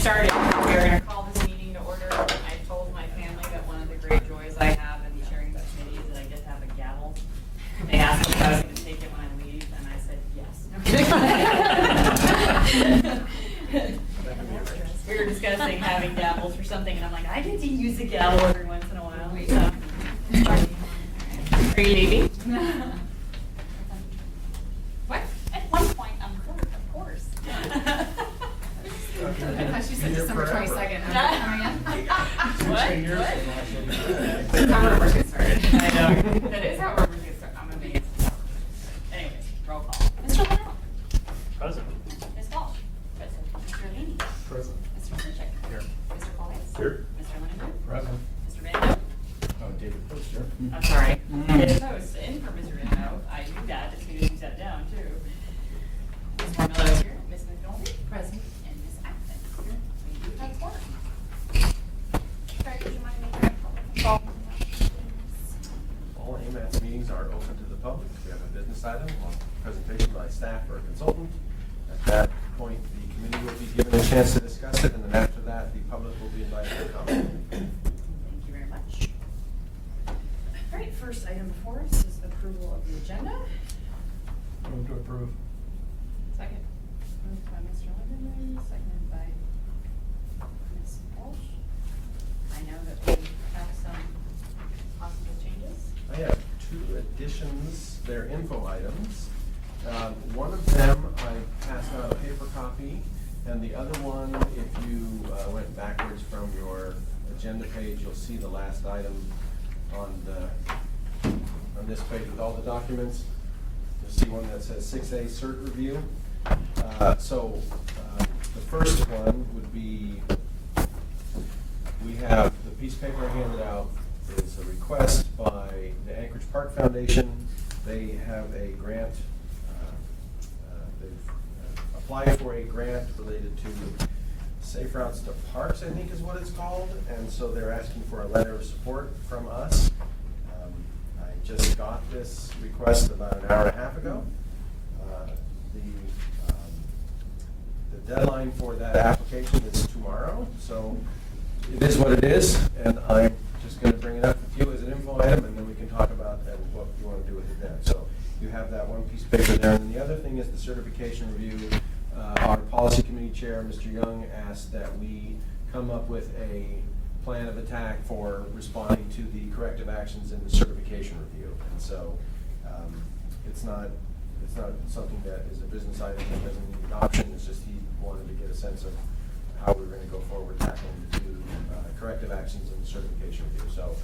started. We are going to call this meeting to order. I told my family that one of the great joys I have in chairing the committee is that I get to have a gavel. They asked me if I was going to take it when I leave, and I said yes. We were discussing having gavels or something, and I'm like, I get to use a gavel every once in a while. So. Are you leaving? What? At one point, I'm clerk, of course. I thought she said December 22nd. What? That's how rumors get started. I know. That is how rumors get started. I'm amazed. Anyway, roll call. Mr. Linnell. Present. Ms. Walsh. Present. Mr. Leaney. Present. Mr. Suchek. Here. Mr. Collies. Here. Mr. Lindenberg. Present. Mr. Mando. Oh, David Post here. I'm sorry. David Post in for Mr. Mando. I knew that as soon as you sat down, too. Ms. Marmello is here. Ms. McNulty. Present. And Ms. Acton. Here. We do have one. Craig, would you mind making a public involvement? All AMATS meetings are open to the public. We have a business item, a presentation by staff or a consultant. At that point, the committee will be given a chance to discuss it, and then after that, the public will be invited to comment. Thank you very much. All right, first item before us is approval of the agenda. Move to approve. Second. Moved by Mr. Lindenberg, seconded by Ms. Walsh. I know that we have some possible changes. I have two additions. They're info items. One of them, I passed out a paper copy, and the other one, if you went backwards from your agenda page, you'll see the last item on this page with all the documents. You'll see one that says 6A cert review. The first one would be, we have the piece of paper handed out is a request by the Anchorage Park Foundation. They have a grant, they've applied for a grant related to Safe Routes to Parks, I think is what it's called, and so they're asking for a letter of support from us. I just got this request about an hour and a half ago. The deadline for that application is tomorrow, so it is what it is, and I'm just going to bring it up with you as an info item, and then we can talk about what you want to do with it then. So you have that one piece of paper there, and the other thing is the certification review. Our policy committee chair, Mr. Young, asked that we come up with a plan of attack for responding to the corrective actions in the certification review. And so it's not something that is a business item that doesn't need adoption. It's just he wanted to get a sense of how we're going to go forward tackling the two corrective actions in the certification review. So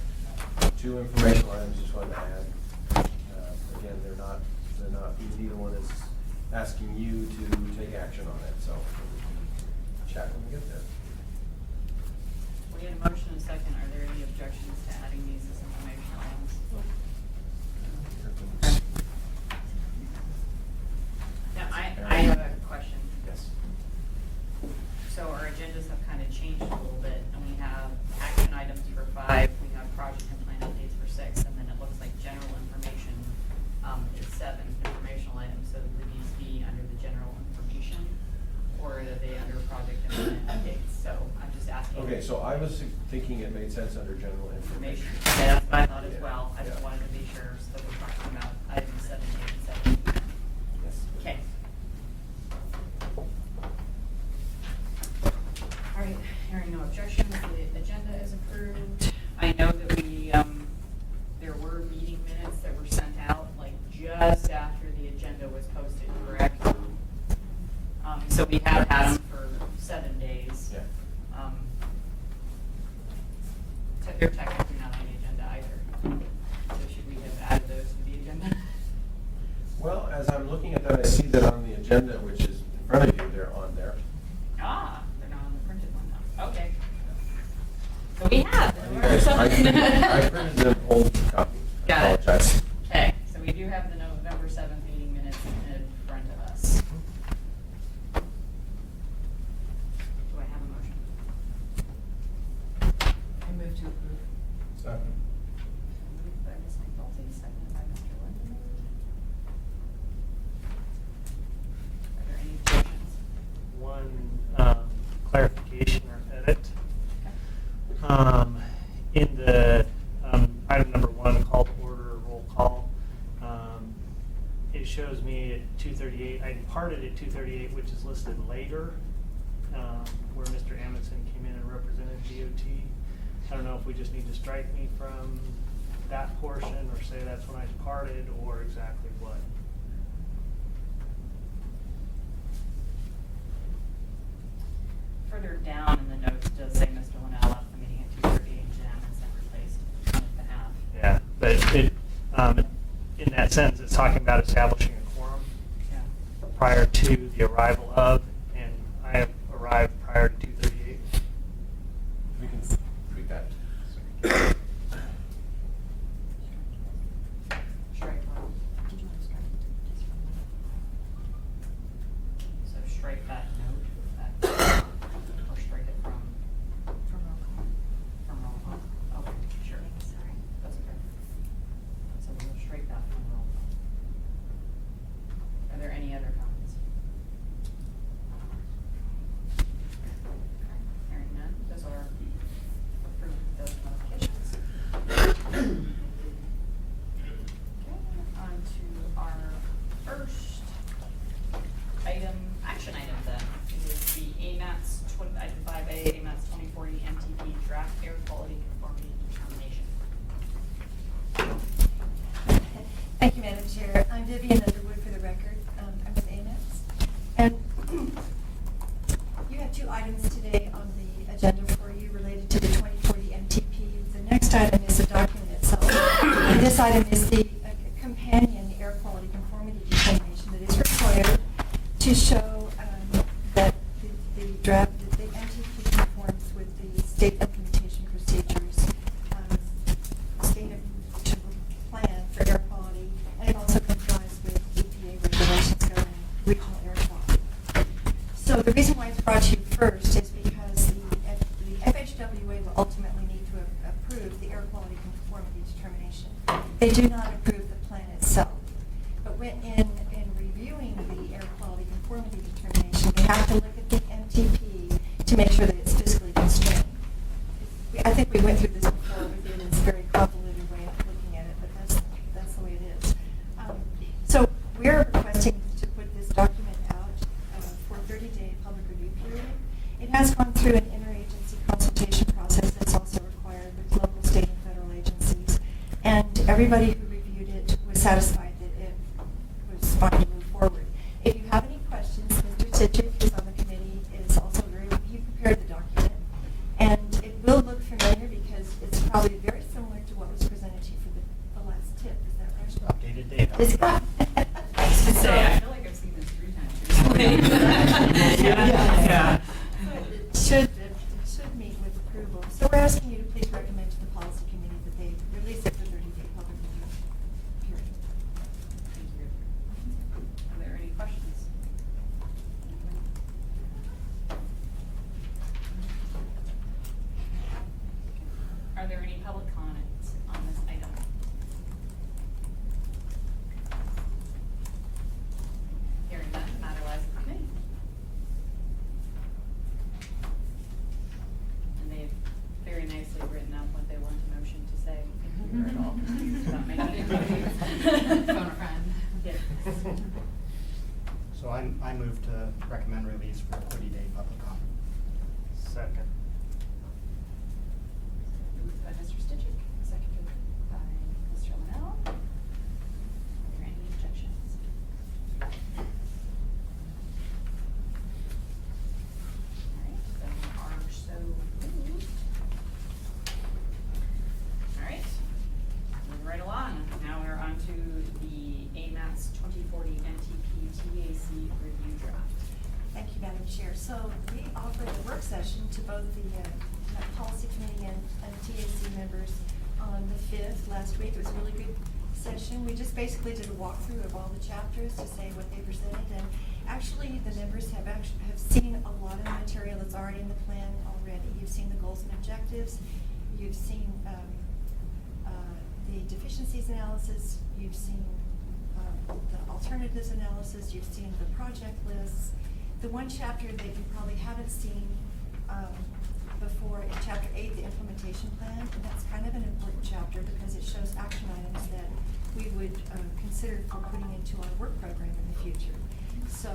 two informational items just wanted to add. Again, they're not, neither one is asking you to take action on it. So we can chat when we get there. We had a motion and a second. Are there any objections to adding these as informational items? Now, I have a question. Yes. So our agendas have kind of changed a little bit, and we have action items for 5, we have project and plan updates for 6, and then it looks like general information is 7 informational items. So would these be under the general information, or are they under project and plan updates? So I'm just asking. Okay, so I was thinking it made sense under general information. Okay, that's what I thought as Yeah, well. I just yeah. wanted to be sure that we're talking about items 7, 8, and 7. Yes. Okay. All right, hearing no objections, the agenda is approved. I know that there were meeting minutes that were sent out like just after the agenda was posted, correct? So we have had them for 7 days. Yeah. They're technically not on the agenda either. So should we have added those to the agenda? Well, as I'm looking at that, I see that on the agenda, which is in front of you, they're on there. Ah, they're not on the printed one though. Okay. So we have. I printed an old copy. Got I it. apologize. Okay, so we do have the November 7th meeting minutes in front of us. Do I have a motion? I move to approve. Second. Moved by Ms. McNulty, seconded by Mr. Lindenberg. Are there any objections? One clarification In the item number 1, call to order, roll call, it shows me at 2:38. I departed at 2:38, which is listed later, where Mr. Amundson came in and represented DOT. I don't know if we just need to strike me from that portion or say that's when I departed or exactly what. Further down in the notes, it does say Mr. Linnell left the meeting at 2:38 and Jim Amundson replaced on his behalf. Yeah, but in that sentence, it's talking about establishing a quorum Yeah. prior to the arrival of, and I have arrived prior to 2:38. We can tweak that. Strike from. So strike that note, or strike it from roll call. Okay, sure. Sorry. That's okay. So we'll strike that from roll call. Are there any other comments? Hearing none, those are approved, those modifications. Okay, on to our first item, action item then. It is the AMATS, item 5A, AMATS 2040 MTP draft air quality conformity determination. Thank you, Madam Chair. I'm Vivian Underwood for the record. I'm with AMATS. And you have 2 items today on the agenda for you related to the 2040 MTP. The next item is the document itself. And this item is the companion air quality conformity determination that is required to show that the draft, that the MTP conforms with the state implementation procedures, state implementation plan for air quality, and it also complies with EPA regulations governing regional air quality. So the reason why it's brought to you first is because the FHWA will ultimately need to approve the air quality conformity determination. They do not approve the plan itself. But when in reviewing the air quality conformity determination, we have to look at the MTP to make sure that it's fiscally constrained. I think we went through this before with you, and it's a very convoluted way of looking at it, but that's the way it is. So we're requesting to put this document out for a 30-day public review period. It has gone through an interagency consultation process that's also required with local, state, and federal agencies. And everybody who reviewed it was satisfied that it was fine to move forward. If you have any questions, Mr. Sidgwick, who's on the committee, is also he prepared the document. And it will look familiar because it's probably very similar to what was presented to you for the last tip. Is that right? Updated data. Is I was gonna say, I feel like I've seen this 3 times recently. Yeah. So it should meet with approval. So we're asking you to please recommend to the policy committee that they release it for 30-day public review period. Thank you. Are there any questions? Are there any public comments on this item? Hearing none, the matter lies with the committee. And they've very nicely written up what they want a motion to say. Thank you for it all. Without making it confusing. Phone a friend. Yes. So I move to recommend release for a 30-day public comment. Second. Moved by Mr. Stitchick, seconded by Mr. Linnell. Are there any objections? All right, then we are so moved. All right, moving right along. Now we're on to the AMATS 2040 MTP TAC review draft. Thank you, Madam Chair. So we offered a work session to both the policy committee and TAC members on the 5th last week. It was a really good session. We just basically did a walkthrough of all the chapters to say what they presented, and actually the members have seen a lot of the material that's already in the plan already. You've seen the goals and objectives. You've seen the deficiencies analysis. You've seen the alternatives analysis. You've seen the project lists. The one chapter that you probably haven't seen before in chapter 8, the implementation plan, and that's kind of an important chapter because it shows action items that we would consider for putting into our work program in the future. So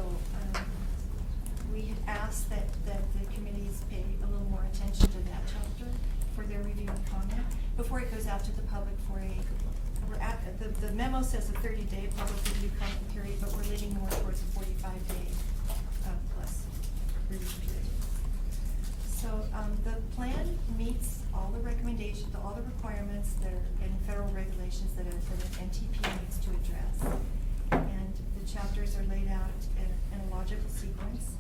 we had asked that the committees pay a little more attention to that chapter for their review and comment before it goes out to the public for the memo says a 30-day public review comment period, but we're leaning more towards a 45-day plus review period. So the plan meets all the recommendations, all the requirements that are in federal regulations that an NTP needs to address. And the chapters are laid out in a logical sequence.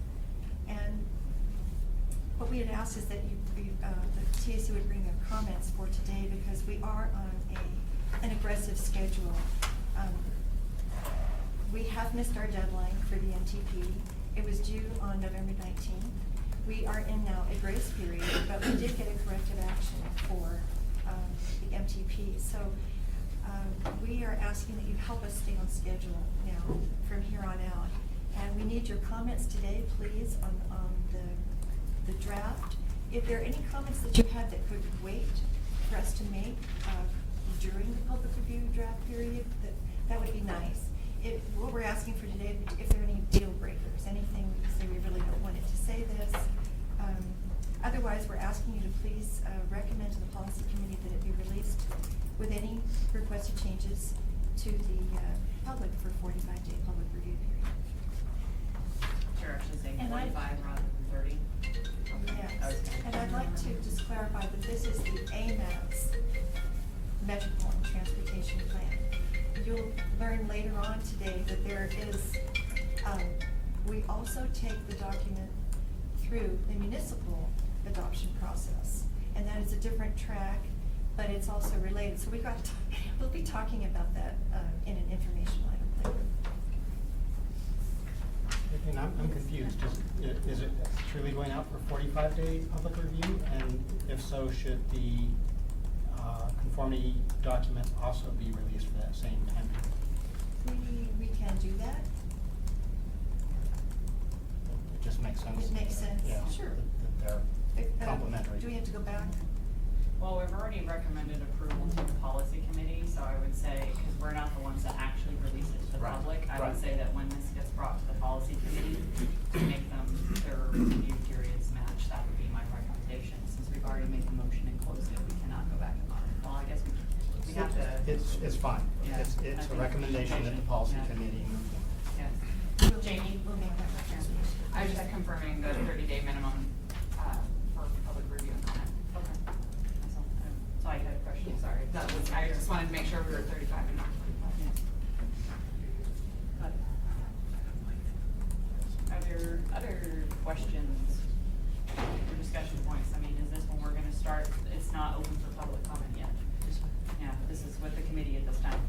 And what we had asked is that the TAC would bring their comments for today because we are on an aggressive schedule. We have missed our deadline for the NTP. It was due on November 19th. We are in now a grace period, but we did get a corrective action for the MTP. So we are asking that you help us stay on schedule now from here on out. And we need your comments today, please, on the draft. If there are any comments that you had that could wait for us to make during the public review draft period, that would be nice. What we're asking for today, if there are any deal breakers, anything we say we really don't want it to say this. Otherwise, we're asking you to please recommend to the policy committee that it be released with any requested changes to the public for 45-day public review period. You're actually saying And 45 rather than 30? Yes, Okay. and I'd like to just clarify that this is the AMATS Metropolitan Transportation Plan. You'll learn later on today that there is, we also take the document through the municipal adoption process. And that is a different track, but it's also related. So we'll be talking about that in an informational item later. And I'm confused. Is it truly going out for 45-day public review? And if so, should the conformity document also be released for that same time period? We can do that. It just makes sense. It makes sense. Yeah, Sure. that they're complementary. Do we have to go back? Well, we've already recommended approval to the policy committee, so I would say, because we're not the ones that actually release it to the Right, public, I would right. say that when this gets brought to the policy committee, to make them, their review periods match, that would be my recommendation. Since we've already made the motion and closed it, we cannot go back and on it. Well, I guess we have to. It's fine. Yeah, It's I a think recommendation that the policy yeah. committee. Yes. Jamie? We'll make that recommendation. I was just confirming the 30-day minimum for public review and comment. Okay. So I had a question, sorry. That was, I just wanted to make sure we were 35 and not 45. Yes. Got it. Are there other questions or discussion points? I mean, is this when we're gonna start? It's not open for public comment yet. Yeah, this is with the committee at this time.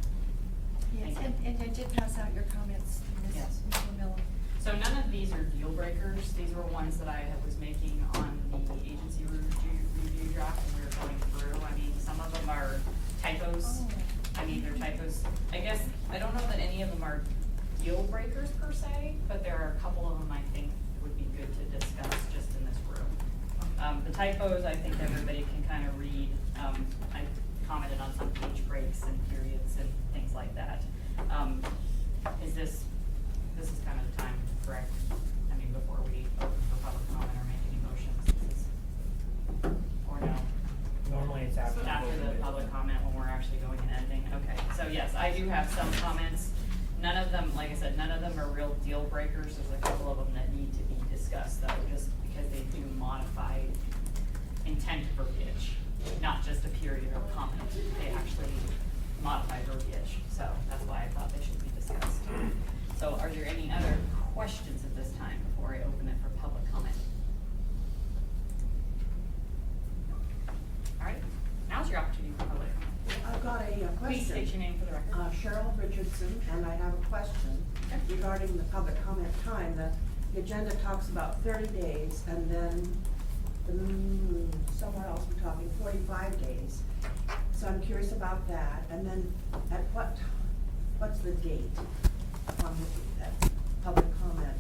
Yes, Thank you. and I did pass out your comments, Ms. Yes. Miller. So none of these are deal breakers. These were ones that I was making on the agency review draft and we were going through. I mean, some of them are typos. Oh. I mean, they're typos. I guess, I don't know that any of them are deal breakers per se, but there are a couple of them I think would be good to discuss just in this room. The typos, I think everybody can kind of read. I commented on some page breaks and periods and things like that. This is kind of the time to correct, I mean, before we open for public comment or make any motions, or no? Normally it's after. After the public comment when we're actually going and editing, okay. So yes, I do have some comments. None of them, like I said, none of them are real deal breakers. There's a couple of them that need to be discussed though, just because they do modify intent verbiage, not just a period or a comment. They actually modify verbiage, so that's why I thought they should be discussed. So are there any other questions at this time before I open it for public comment? All right, now's your opportunity for public comment. I've got a question. Please state your name for the record. Cheryl Richardson, and I have a question Okay. regarding the public comment time. The agenda talks about 30 days, and then somewhere else we're talking 45 days. So I'm curious about that. And then at what's the date on which that public comment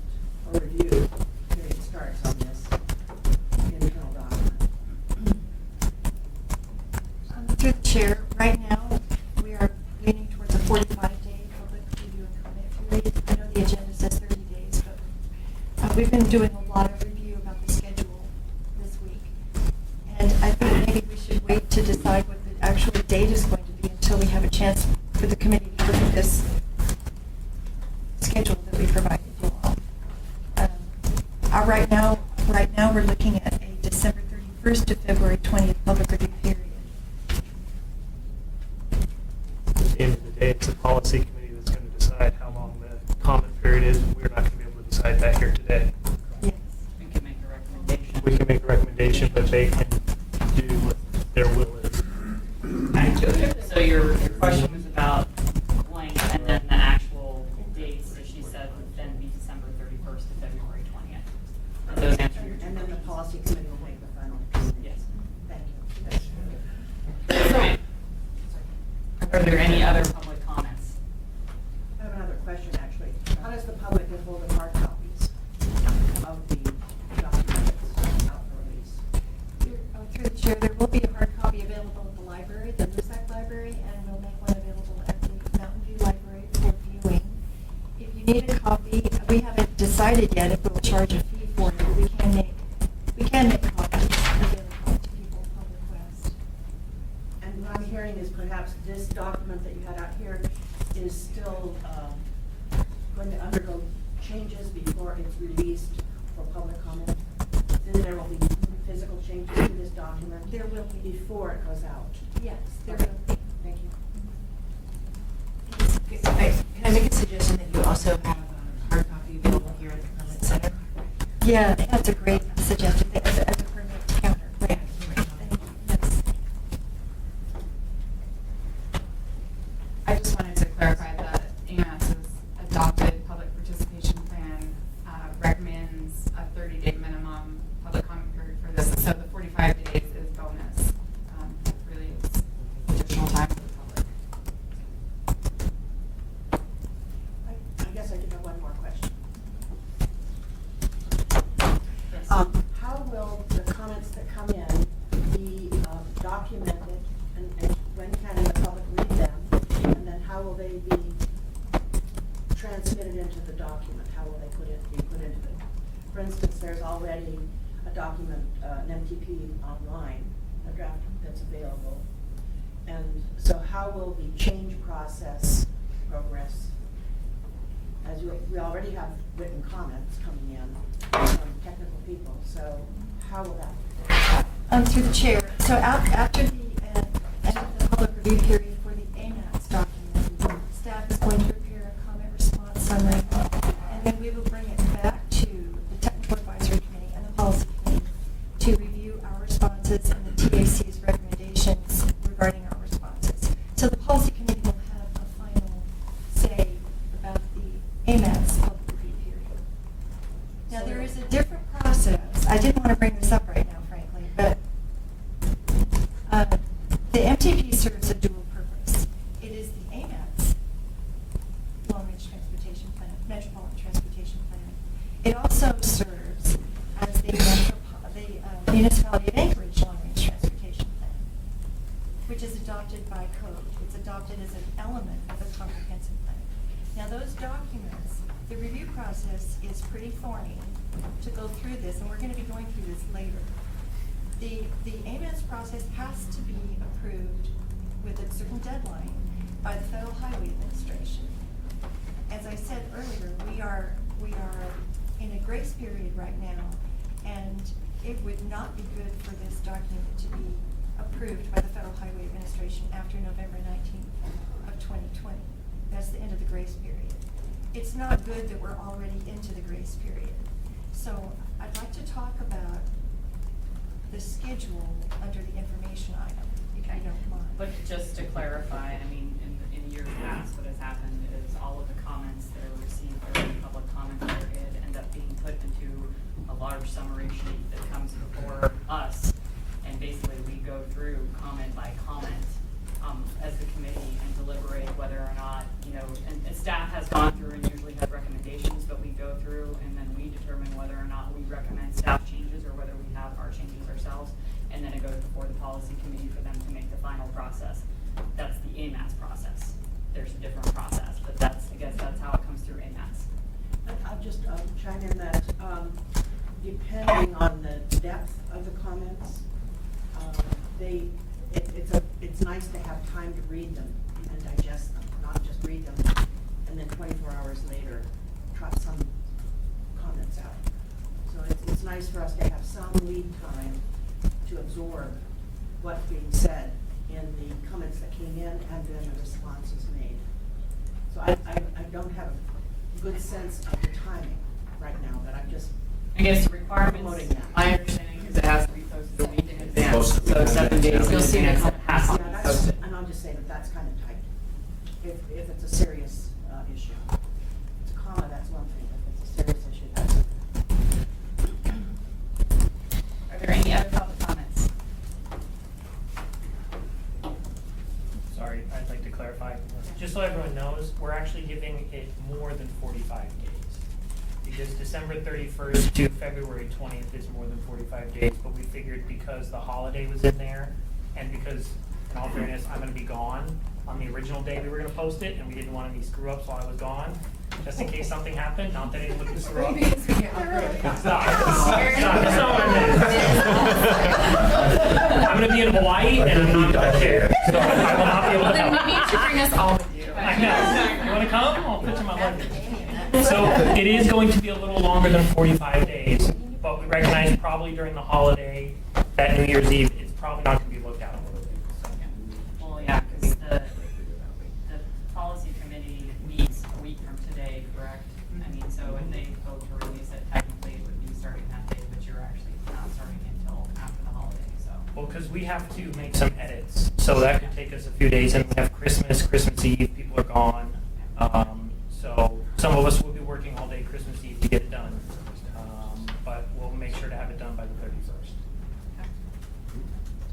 or review period starts on this internal document? been doing a lot of review about the schedule this week. And I think maybe we should wait to decide what the actual date is going to be until we have a chance for the committee to look at this schedule that we provided you all. Right now, we're looking at a December 31st to February 20th public review period. At the end of the day, it's a policy committee that's going to decide how long the comment period is. We're not going to be able to decide that here today. Yes. We can make a recommendation. We can make a recommendation, but they can do what their will is. So your question was about blank, and then the actual dates, as she said, would then be December 31st to February 20th. And those answer your two And then the questions. policy committee will make the final. Yes. Thank you. Are there any other public comments? I have another question, actually. How does the public get hold of hard copies of the documents out for release? Through the chair, there will be a hard copy available at the library, the LUSAC library, and we'll make one available at the Mountain View Library for viewing. If you need a copy, we haven't decided yet if we'll charge a fee for it, but we can make copies available to people upon request. And what I'm hearing is perhaps this document that you had out here is still going to undergo changes before it's released for public comment. Then there will be physical changes to this document. There will be. Before it goes out. Yes, there Okay. will be. Thank you. Can I make a suggestion that you also have a hard copy available here at the permit center? Yeah, that's a great suggestion, as a permit counter. Right. Yes. I just wanted to clarify that AMATS's adopted public participation plan recommends a 30-day minimum public comment period for this. So the 45 days is bonus. Really, it's additional time for the public. I guess I do have one more question. Yes. How will the comments that come in be documented, and when can the public read them? And then how will they be transmitted into the document? How will they be put into it? For instance, there's already a document, an MTP online, a draft that's available. And so how will the change process progress? As we already have written comments coming in from technical people, so how will that? Through the chair, so after the end of the public review period for the AMATS document, staff is going to prepare a comment response summary, and then we will bring it back to the technical advisory committee and the policy committee to review our responses and the TAC's recommendations regarding our responses. So the policy committee will have a final say about the AMATS public review period. Now, there is a different process. I didn't want to bring this up right now, frankly, but the MTP serves a dual purpose. It is the AMATS long-range transportation plan, metropolitan transportation plan. It also serves as the municipality of Anchorage long-range transportation plan, which is adopted by code. It's adopted as an element of the comprehensive plan. Now, those documents, the review process is pretty thorny to go through this, and we're going to be going through this later. The AMATS process has to be approved with a certain deadline by the Federal Highway Administration. As I said earlier, we are in a grace period right now, and it would not be good for this document to be approved by the Federal Highway Administration after November 19th of 2020. That's the end of the grace period. It's not good that we're already into the grace period. So I'd like to talk about the schedule under the information item, if you don't mind. But just to clarify, I mean, in years past, what has happened is all of the comments that are received during the public comment period end up being put into a large summary sheet that comes before us. And basically, we go through comment by comment as the committee and deliberate whether or not, and staff has gone through and usually has recommendations, but we go through and then we determine whether or not we recommend staff changes or whether we have our changes ourselves. And then it goes before the policy committee for them to make the final process. That's the AMATS process. There's a different process, but I guess that's how it comes through AMATS. I'll just chime in that it's nice to have time to read them and digest them, not just read them and then 24 hours later trot some comments out. So it's nice for us to have some lead time to absorb what's being said in the comments that came in and then the responses made. So I don't have a good sense of the timing right now, but I'm just I guess the promoting requirements, that. my understanding is it has to be posted a week in advance, Posted so 7 days in You'll see the advance it has to Yeah, be that's, posted. and I'll just say that that's kind of tight. If it's a serious issue. If it's a comma, that's one thing. If it's a serious issue, that's Are there any other public comments? Sorry, I'd like to clarify. Just so everyone knows, we're actually giving it more than 45 days. Because December 31st to February 20th is more than 45 days, but we figured because the holiday was in there, and because, in all fairness, I'm gonna be gone on the original day we were gonna post it, and we didn't want any screw-ups while I was gone, just in case something happened, not that anyone would screw up. Stop. Stop. That's not what I meant. I'm gonna be in Hawaii, and I'm not gonna care, so I will not be able to Then help. we need to bring us all with you. I know. You wanna come? I'll put you in my luggage. So it is going to be a little longer than 45 days, but we recognize probably during the holiday, that New Year's Eve, it's probably not going to be looked at a little bit. So. Well, yeah, because the policy committee meets a week from today, correct? I mean, so if they vote to release it, technically it would be starting that day, but you're actually not starting until after the holiday, so. Well, because we have to make some edits, so that could take us a few days, and we have Christmas Eve, people are gone. So some of us will be working all day Christmas Eve to get it done, but we'll make sure to have it done by the 31st. Okay.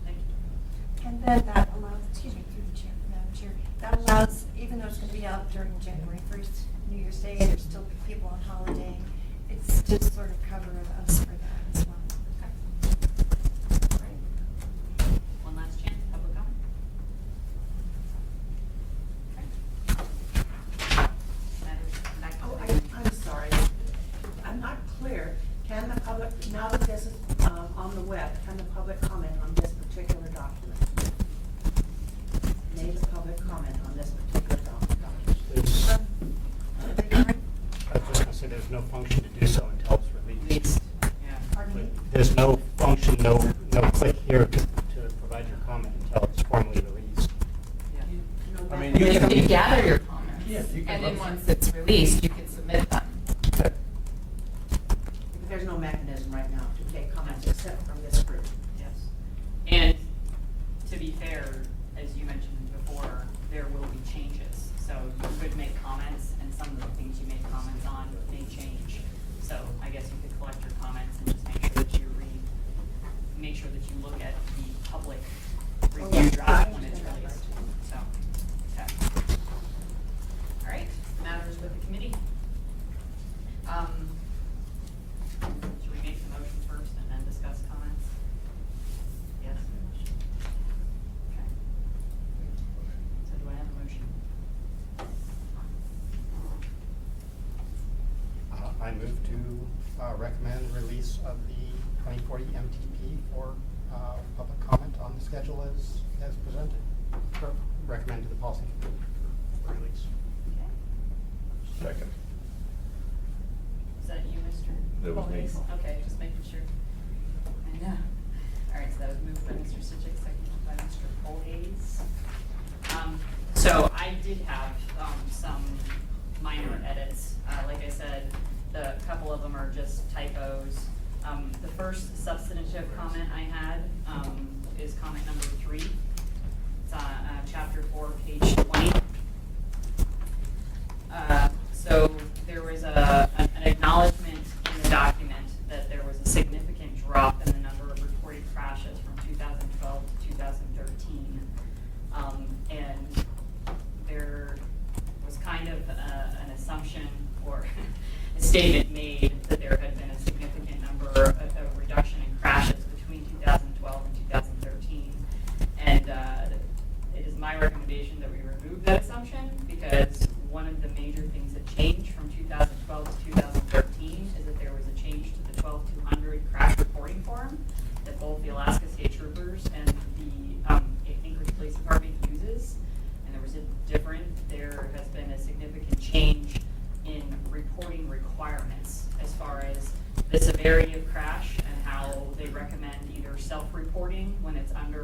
Thank you. And then that allows, excuse me, through the chair, Madam Chair, that allows, even though it's going to be out during January 1st, New Year's Day, there's still people on holiday, it's just sort of cover us for that as well. Right. One last chance, public comment. Okay. Matters back to Oh, the- I'm sorry. I'm not clear. Can the public, now that this is on the web, can the public comment on this particular document? May the public comment on this particular document? There's, I beg your pardon? I was just gonna say, there's no function to do so until it's released. Released. Yeah. Pardon me? There's no function, no click here to provide your comment until it's formally released. Yeah. I mean, you You can- can gather your comments, Yeah, you can and then look- once it's released, you can submit them. There's no mechanism right now to take comments except from this group. Yes. And to be fair, as you mentioned before, there will be changes. So you could make comments, and some of the things you make comments on may change. So I guess you could collect your comments and just make sure that you make sure that you look at the public review draft when it's released. So, okay. All right, matters with the committee. Should we make the motion first and then discuss comments? Yes? Okay. So do I have a motion? I move to recommend release of the 2040 MTP for public comment on the schedule as presented. Or recommend to the policy committee for release. Okay. Second. Is that you, Mr.? That was me. Colhase? Okay, just making sure. I know. All right, so that was moved by Mr. Sichik, seconded by Mr. Colhase. So I did have some minor edits. Like I said, the couple of them are just typos. The first substantive comment I had is comment number 3. It's on chapter 4, page 20. So there was an acknowledgement in the document that there was a significant drop in the number of reported crashes from 2012 to 2013. And there was kind of an assumption or a statement made that there had been a significant number of reduction in crashes between 2012 and 2013. And it is my recommendation that we remove that assumption, because one of the major things that changed from 2012 to 2013 is that there was a change to the 12200 crash reporting form that both the Alaska State Troopers and the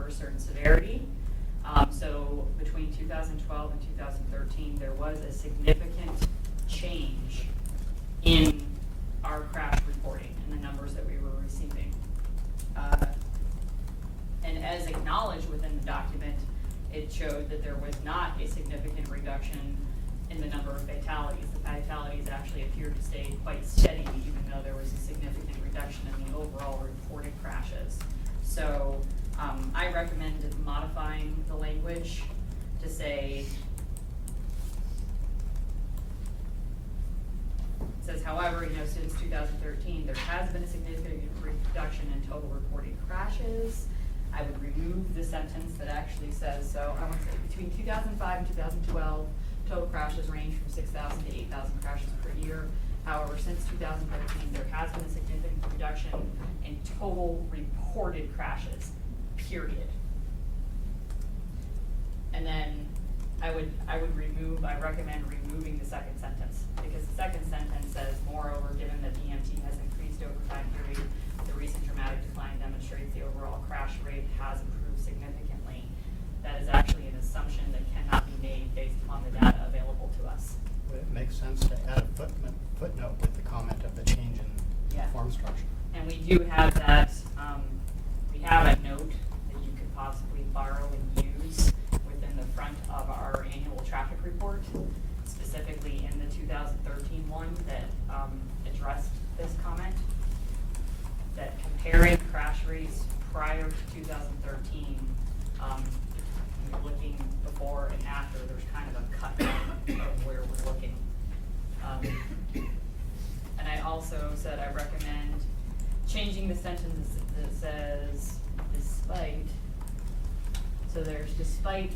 a certain severity. So between 2012 and 2013, there was a significant change in our crash reporting and the numbers that we were receiving. And as acknowledged within the document, it showed that there was not a significant reduction in the number of fatalities. The fatalities actually appeared to stay quite steady, even though there was a significant reduction in the overall reported crashes. So I recommend modifying the language to say, it says, however, since 2013, there has been a significant reduction in total reported crashes. I would remove the sentence that actually says, so I want to say between 2005 and 2012, total crashes range from 6,000 to 8,000 crashes per year. However, since 2013, there has been a significant reduction in total reported crashes, period. And then I recommend removing the second sentence, because the second sentence says, moreover, given that the EMT has increased over time period, the recent dramatic decline demonstrates the overall crash rate has improved significantly. That is actually an assumption that cannot be made based upon the data available to us. Would it make sense to add a footnote with the comment of the change in Yeah. form structure? And we do have that, we have a note that you could possibly borrow and use within the front of our annual traffic report, specifically in the 2013 one that addressed this comment, that comparing crash rates prior to 2013, looking before and after, there's kind of a cut of where we're looking. And I also said I recommend changing the sentence that says despite. So there's despite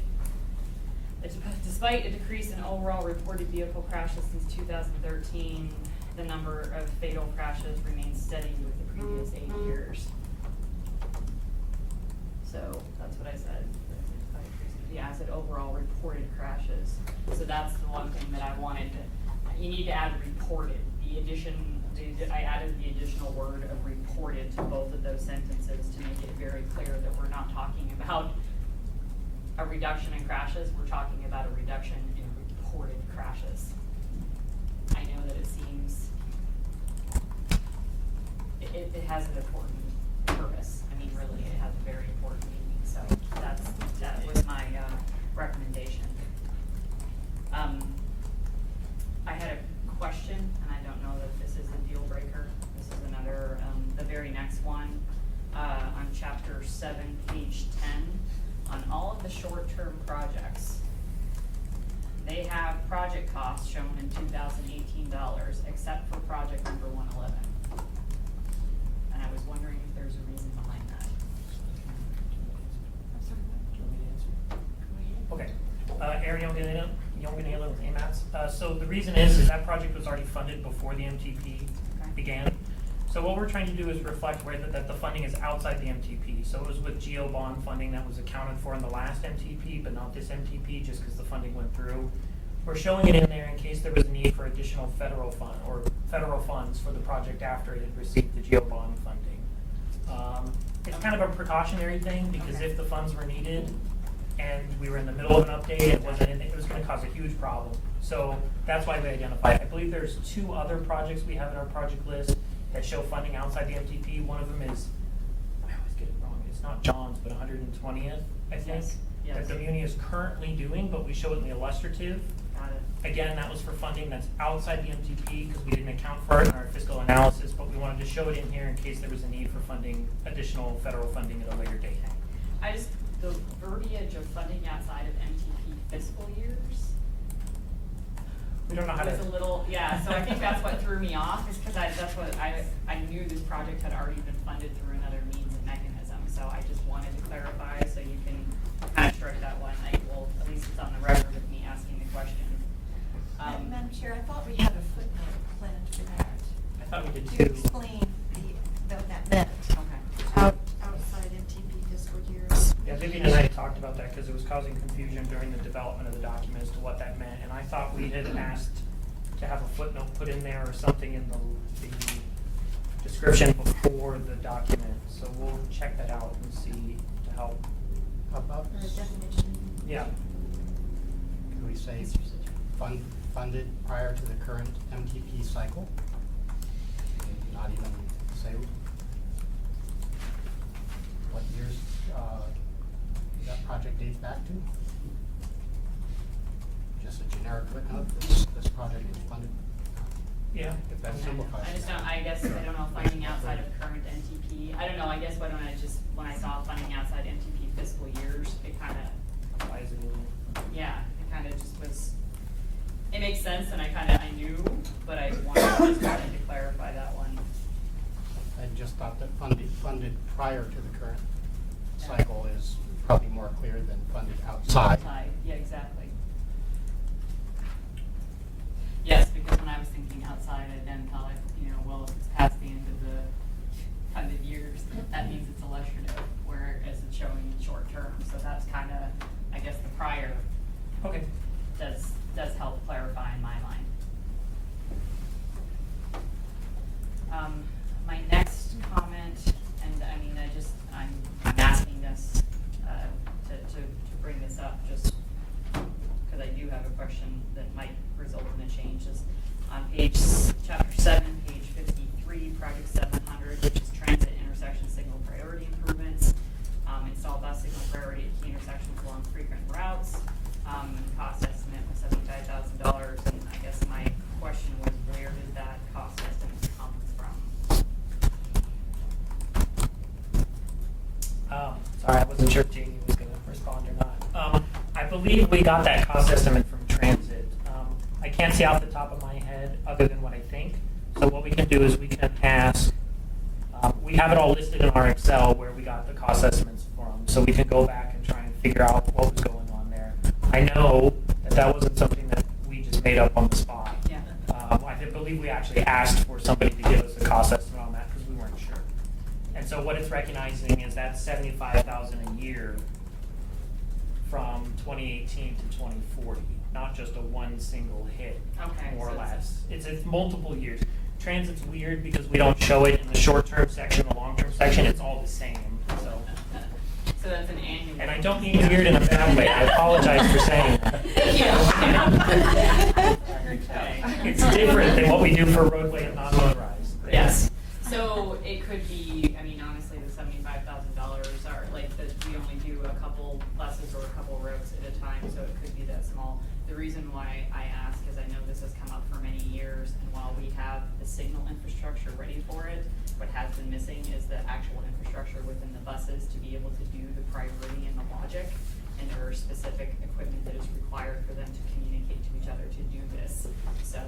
a decrease in overall reported vehicle crashes since 2013, the number of fatal crashes remains steady with the previous 8 years. So that's what I said. Yeah, I said overall reported crashes. So that's the one thing that I wanted to, you need to add reported. I added the additional word of reported to both of those sentences to make it very clear that we're not talking about a reduction in crashes, we're talking about a reduction in reported crashes. I know that it seems, it has an important purpose. I mean, really, it has a very important meaning. So that was my recommendation. I had a question, and I don't know that this is a deal breaker. This is another, the very next one, on chapter 7, page 10. On all of the short-term projects, they have project costs shown in 2018 dollars, except for project number 111. And I was wondering if there's a reason behind that. Okay, Aaron, you're gonna handle it with AMATS. So the reason is that project was already funded before the MTP began. So what we're trying to do is reflect that the funding is outside the MTP. So it was with GEO bond funding that was accounted for in the last MTP, but not this MTP, just because the funding went through. We're showing it in there in case there was a need for additional federal funds for the project after it had received the GEO bond funding. It's kind of a precautionary thing, because if the funds were needed and we were in the middle of an update, it was going to cause a huge problem. So that's why we identified. I believe there's 2 other projects we have in our project list that show funding outside the MTP. One of them is, I always get it wrong, it's not John's, but 120th, I think, Yes. that the Muni is currently doing, but we show it in the illustrative. Got it. Again, that was for funding that's outside the MTP, because we didn't account for it in our fiscal analysis, but we wanted to show it in here in case there was a need for funding, additional federal funding at a later date. The verbiage of funding outside of MTP fiscal years We don't know how to. was a little, yeah, so I think that's what threw me off, is because I knew this project had already been funded through another means and mechanism, so I just wanted to clarify, so you can kind of strike that one. At least it's on the record of me asking the question. Madam Chair, I thought we had a footnote planned for that, I thought we did to too. explain what that meant. Okay. Outside MTP fiscal years. Yeah, Vivian and I talked about that because it was causing confusion during the development of the document as to what that meant. And I thought we had asked to have a footnote put in there or something in the description before the document. So we'll check that out and see to help above? Or definition? Yeah. Can we say funded prior to the current MTP cycle? Not even say what years that project dates back to? Just a generic footnote, this project is funded. Yeah. If that I simplifies it. just don't, I guess, I don't know, funding outside of current NTP, I don't know, I guess why don't I just, when I saw funding outside NTP fiscal years, it kind of, Why is it in? yeah, it kind of just was, it makes sense, and I knew, but I just wanted to clarify that one. I just thought that funded prior to the current Yeah. cycle is probably more clear than funded outside. Yeah, exactly. Yes, because when I was thinking outside, I then thought, well, if it's past the end of the funded years, that means it's illustrative, whereas it's showing in short term. So that's kind of, I guess, the prior Okay. does help clarify in my mind. My next comment, and I mean, I'm asking this to bring this up just because I do have a question that might result in a change. Is on chapter 7, page 53, project 700, which is transit intersection signal priority improvements. Install bus signal priority at key intersections along frequent routes. Cost estimate was $75,000, and I guess my question was, where did that cost estimate come from? Sorry, I wasn't sure if Jamie was going to respond or not. I believe we got that cost estimate from transit. I can't see off the top of my head other than what I think. So what we can do is we can ask, we have it all listed in our Excel where we got the cost estimates from. So we can go back and try and figure out what was going on there. I know that wasn't something that we just made up on the spot. Yeah. I believe we actually asked for somebody to give us a cost estimate on that because we weren't sure. And so what it's recognizing is that $75,000 a year from 2018 to 2040, not just a one single hit, Okay, more or so less. It's multiple years. Transit's weird because we don't show it in the short-term section, the long-term section. It's all the same. So that's an annual. And I don't mean weird in a bad way. I apologize for saying that. Okay. It's different than what we do for roadway and non-motorized. Yes. So it could be, I mean, honestly, the $75,000 are like, we only do a couple buses or a couple roads at a time, so it could be that small. The reason why I ask is I know this has come up for many years, and while we have the signal infrastructure ready for it, what has been missing is the actual infrastructure within the buses to be able to do the priority and the logic. And there are specific equipment that is required for them to communicate to each other to do this. So,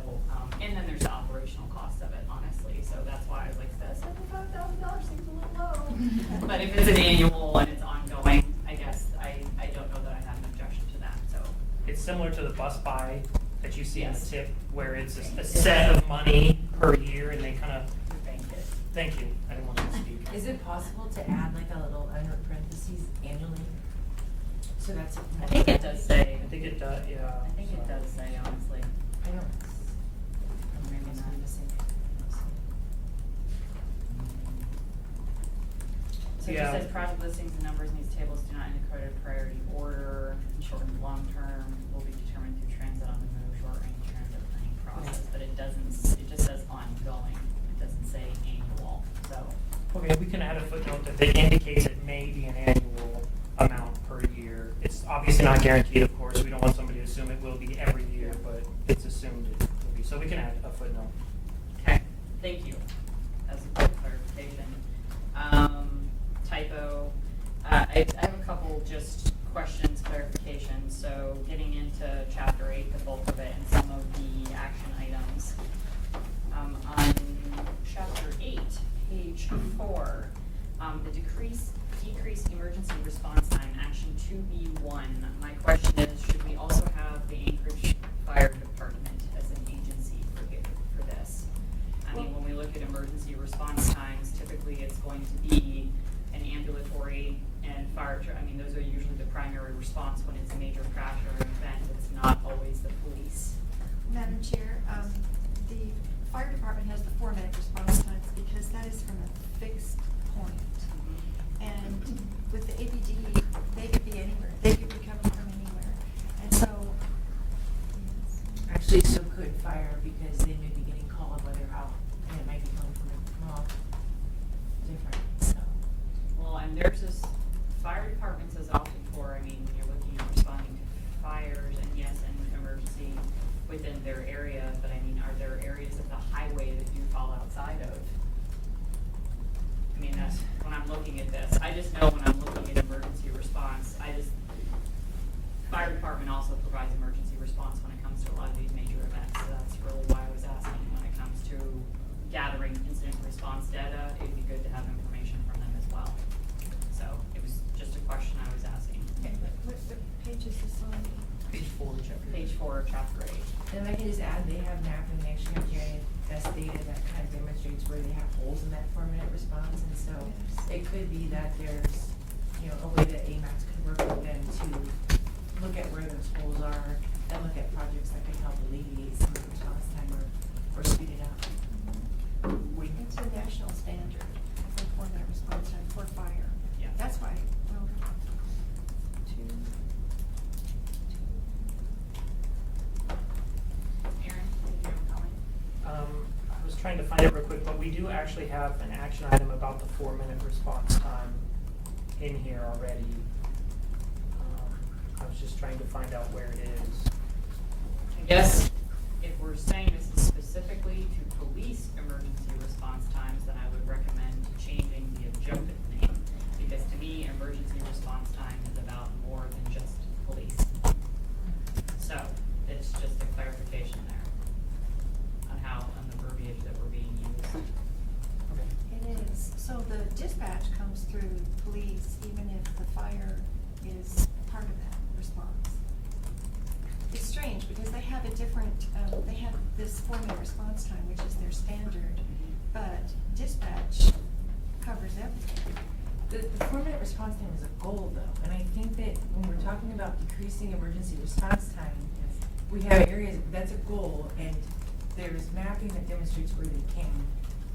and then there's the operational cost of it, honestly. So that's why I was like, that $75,000 seems a little low. But if it's an annual and it's ongoing, I guess I don't know that I have an objection to that. So It's similar to the bus buy that you see in the Yes. tip, where it's a set of money per year, and they kind of, thank you. thank you, I didn't want to speak. Is it possible to add like a little under parentheses annually? So that's. I think it does say. I think it does, yeah. I think it does say, honestly. I don't. Maybe Must not. be the same. So it Yeah. just says project listings and numbers in these tables do not indicate a priority order. Short and long term will be determined through transit on the move, short range transit planning process, but it just says ongoing. It doesn't say annual, so. Okay, we can add a footnote that indicates it may be an annual amount per year. It's obviously not guaranteed, of course. We don't want somebody to assume it will be every year, but it's assumed it will be. So we can add a footnote. Okay, thank you. That's a good clarification. Typo, I have a couple just questions, clarifications. So getting into chapter 8, the bulk of it, and some of the action items. On chapter 8, page 4, the decrease emergency response time, action 2B1. My question is, should we also have the Anchorage Fire Department as an agency for this? I mean, when we look at emergency response times, typically it's going to be an ambulatory and fire truck. I mean, those are usually the primary response when it's a major crash or an event. It's not always the police. Madam Chair, the fire department has the 4-minute response times because that is from a fixed point. And with the APD, they could be when there's this, fire departments is often for, I mean, when you're looking at responding to fires and yes, and emergency within their area, but I mean, are there areas of the highway that do fall outside of? I mean, that's, when I'm looking at this, I just know when I'm looking at emergency response, fire department also provides emergency response when it comes to a lot of these major events. So that's really why I was asking when it comes to gathering incident response data, it'd be good to have information from them as well. So it was just a question I was asking. Okay, what page is this on? Page 4, chapter. Page 4, chapter 8. And if I can just add, they have mapped and they actually have GIS data that kind of demonstrates where they have holes in that 4-minute response. And so Yes. it could be that there's, a way that AMATS could work with them to look at where those holes are and look at projects that could help alleviate some of the response time or speed it up. It's a national standard for 4-minute response time for fire. Yeah. That's why, well, Aaron, did you have a comment? I was trying to find it real quick, but we do actually have an action item about the 4-minute response time in here already. I was just trying to find out where it is. I guess if we're saying this is specifically to police emergency response times, then I would recommend changing the objective name. Because to me, emergency response time is about more than just police. So it's just a clarification there on the verbiage that we're being used. it is. So the dispatch comes through police even if the fire is part of that response. It's strange because they have a different, they have this 4-minute response time, which is their standard, but dispatch covers everything. The 4-minute response time is a goal though, and I think that when we're talking about decreasing emergency response time, we have areas, that's a goal, and there's mapping that demonstrates where they can,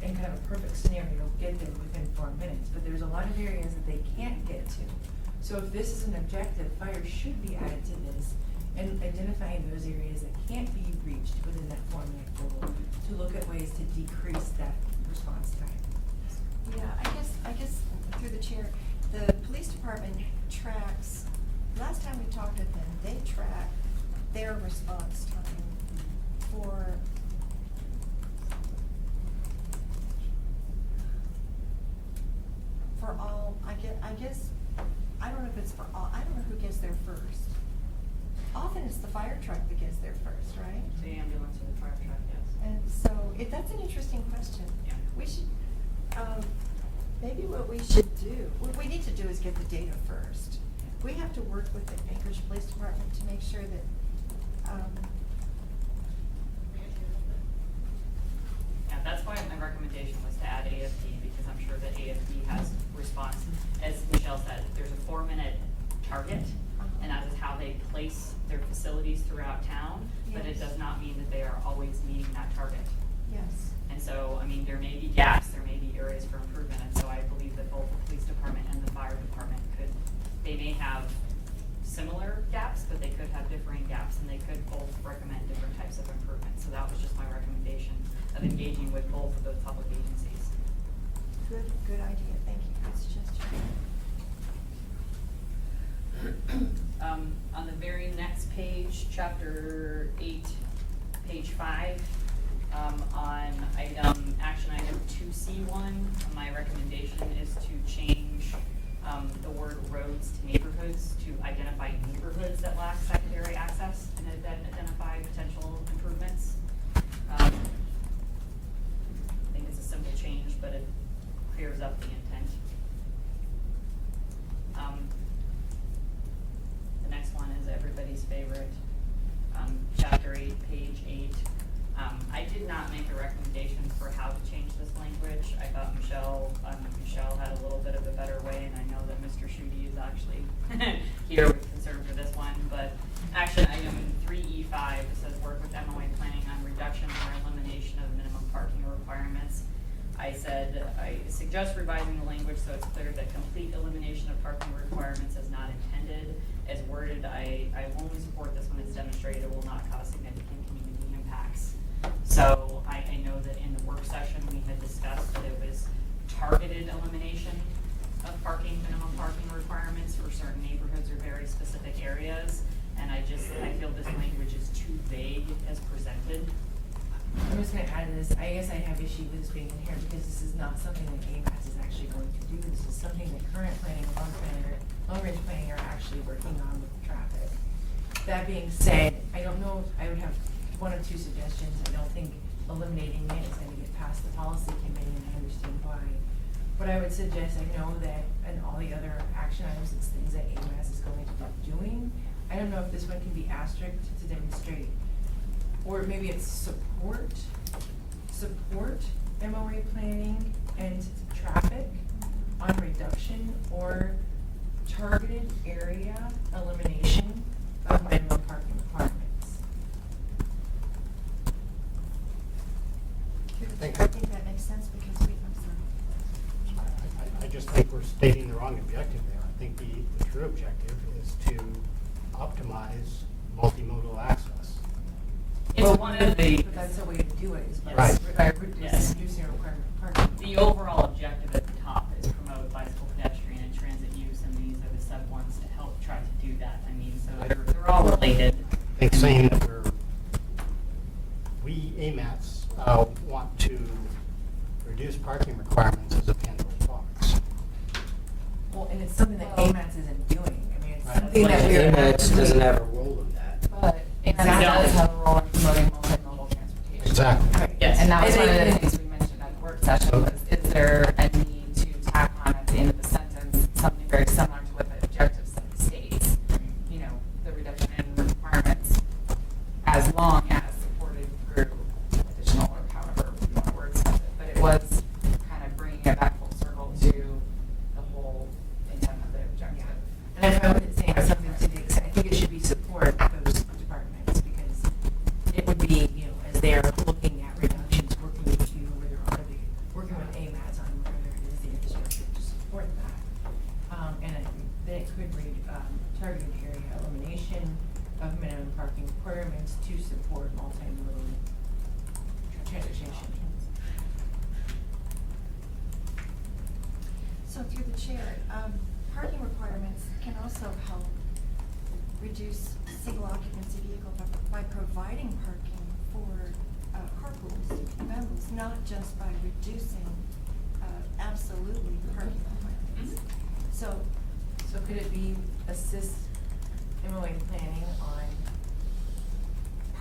in kind of a perfect scenario, get there within 4 minutes, but there's a lot of areas that they can't get to. So if this is an objective, fire should be added to this, and identifying those areas that can't be reached within that 4-minute goal to look at ways to decrease that response time. Yeah, I guess through the chair, the police department tracks, last time we talked with them, they track their response time for all, I guess, I don't know if it's for all, I don't know who gets there first. Often it's the fire truck that gets there first, right? The ambulance or the fire truck, yes. And so, that's an interesting question. Yeah. We should, maybe what we should do, what we need to do is get the data first. We have to work with the Anchorage Police Department to make sure that, Yeah, that's why my recommendation was to add AFD, because I'm sure that AFD has response. As Michelle said, there's a 4-minute target, and that is how they place their facilities throughout town, but it Yes. does not mean that they are always meeting that target. yes. And so, I mean, there may be gaps, there may be areas for improvement, and so I believe that both the police department and the fire department they may have similar gaps, but they could have differing gaps, and they could both recommend different types of improvements. So that was just my recommendation of engaging with both of those public agencies. Good idea, thank you, good suggestion. On the very next page, chapter 8, page 5, on action item 2C1, my recommendation is to change the word roads to neighborhoods to identify neighborhoods that lack secondary access and then identify potential improvements. I think it's a simple change, but it clears up the intent. The next one is everybody's favorite, chapter 8, page 8. I did not make a recommendation for how to change this language. I thought Michelle had a little bit of a better way, and I know that Mr. Schutte is actually here with concern for this one. But action item 3E5 says work with MOA planning on reduction or elimination of minimum parking requirements. I said I suggest revising the language so it's clear that complete elimination of parking requirements is not intended. As worded, I only support this when it's demonstrated it will not cause significant community impacts. So I know that in the work session we had discussed that it was targeted elimination of parking minimum vague as presented. I'm just gonna add this, I guess I have issue with this being in here because this is not something that AMATS is actually going to do. This is something that current planning and long range planning are actually working on with traffic. That being said, I don't know, I would have one or two suggestions. I don't think eliminating it is gonna get past the policy committee, and I understand why. But I would suggest, I know that in all the other action items, it's things that AMATS is going to be doing. I don't know if this one can be asterisked to demonstrate, or maybe it's support MOA planning and traffic on reduction or targeted area elimination of minimum parking requirements. I think that makes sense because I'm sorry. I just think we're stating the wrong objective there. I think the true objective is to optimize multimodal access. It's one of the, But that's a way to do it, is by Right. Yes. reducing requirement of parking. the overall objective at the top is promote bicycle, pedestrian, and transit use, and these are the sub ones to help try to do that. I mean, so they're all related. I think saying that we AMATS want to reduce parking requirements is a Pandora's box. Well, and it's something that AMATS isn't doing. I mean, it's Right. something that we're. AMATS doesn't have a role in that. But AMATS does have a role in promoting multimodal transportation. Exactly. Right. Yes. And that was And one of it- the things we mentioned at the work session was, is there a need to tack on at the end of the sentence something very similar to what the objective states? You know, the reduction in requirements as long as supported through additional or however you want to word it. But it was kind of bringing it back full circle to the whole intent of the objective. And if I would say something to the extent, I think it should be support those departments, because it would be, you know, as they're looking at reductions, working with you, where they're already working with AMATS on whether it is the infrastructure to support that. And then it could read, targeted area elimination of minimum parking requirements to support multimodal transportation. So through the chair, parking requirements can also help reduce single occupancy vehicles by providing parking for carpools and bundles, not just by reducing absolutely parking requirements. So, So could it be assist MOA planning on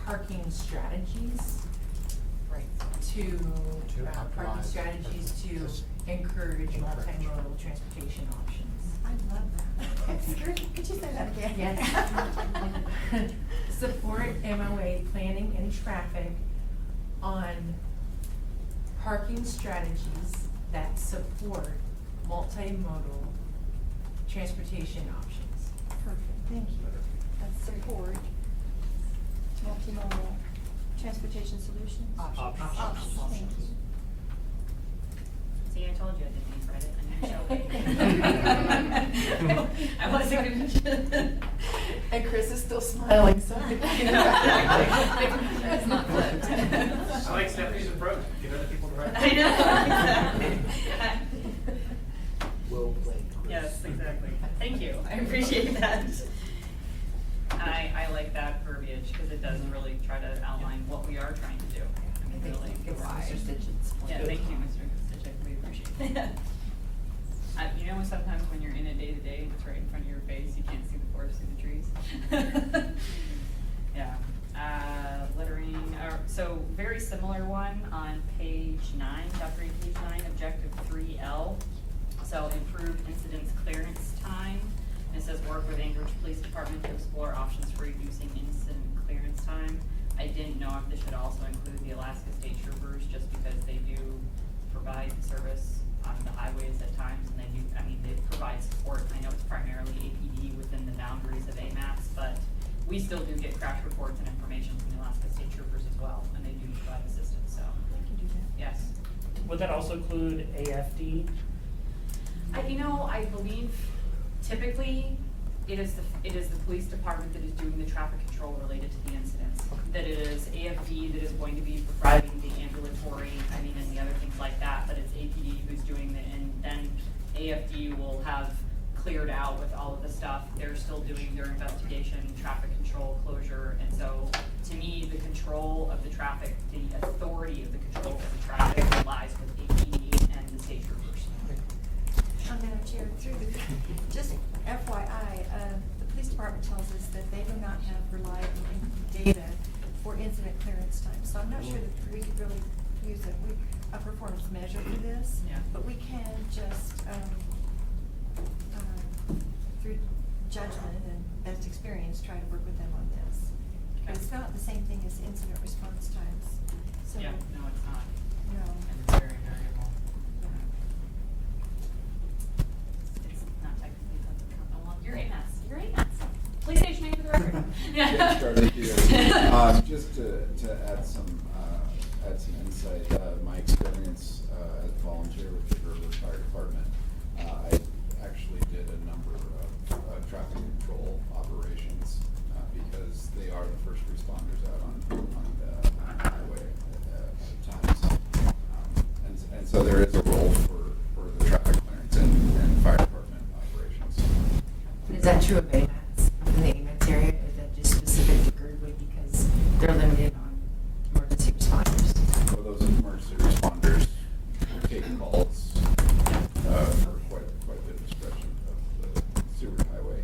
parking strategies? Right. To, parking optimize. strategies to encourage multimodal transportation options. I love that. Could you say that again? Yes. Support MOA planning and traffic on parking strategies that support multimodal transportation options. Perfect, thank you. That's support multimodal transportation solutions. Options. Options, thank you. See, I told you I didn't need credit. I didn't show it. I wasn't gonna. And Chris is still smiling, sorry. It's not flipped. I like Stephanie's approach, give other people the right. I know, exactly. Well played, Chris. Yes, exactly. Thank you. I appreciate that. I like that verbiage because it does really try to outline what we are trying to do. I mean, really why. Yeah, thank you, Mr. Stitchett. We appreciate that. You know, sometimes when you're in a day-to-day and it's right in front of your face, you can't see the forest through the trees. Yeah. Lettering, so very similar one on page 9, chapter 8, page 9, objective 3L. So improve incidents clearance time. It says work with Anchorage Police Department to explore options for reducing incident clearance time. I didn't know if this should also include the Alaska State Troopers, just because they do provide service on the highways at times, and they do, I mean, they provide support. I know it's primarily APD within the boundaries of AMATS, but we still do get crash reports and information from the Alaska State Troopers as well, and they do provide assistance, so, I can do that. yes. Would that also include AFD? I believe typically it is the police department that is doing the traffic control related to the incidents. That it is AFD that is going to be providing the ambulatory, and the other things like that, but it's APD who's doing and then AFD will have cleared out with all of the stuff. They're still doing their investigation, traffic control, closure, and so to me, the control of the traffic, the authority of the control of the traffic lies with APD and the state troopers. Madam Chair, through the, just FYI, the police department tells us that they do not have reliable data for incident clearance time. So I'm not sure that we could really use a performance measure for this. Yeah. But we can just, through judgment and best experience, try to work with them on this. But Okay. it's not the same thing as incident response times. So, Yeah, no, it's not. no. And it's very variable. It's not technically, well, you're AMATS, you're AMATS. Police station name for the record. Get started here. Just to add some insight, my experience as a volunteer with the River Fire Department, I actually did a number of traffic control operations because they are the first responders out on the highway at times. And so there is a role for the traffic clearance and fire department operations. Is that true of AMATS, in the AMATS area, or is that just specific to Girdwood because they're limited on emergency responders? For those emergency responders, take calls for quite a bit of stretch of the Seward Highway.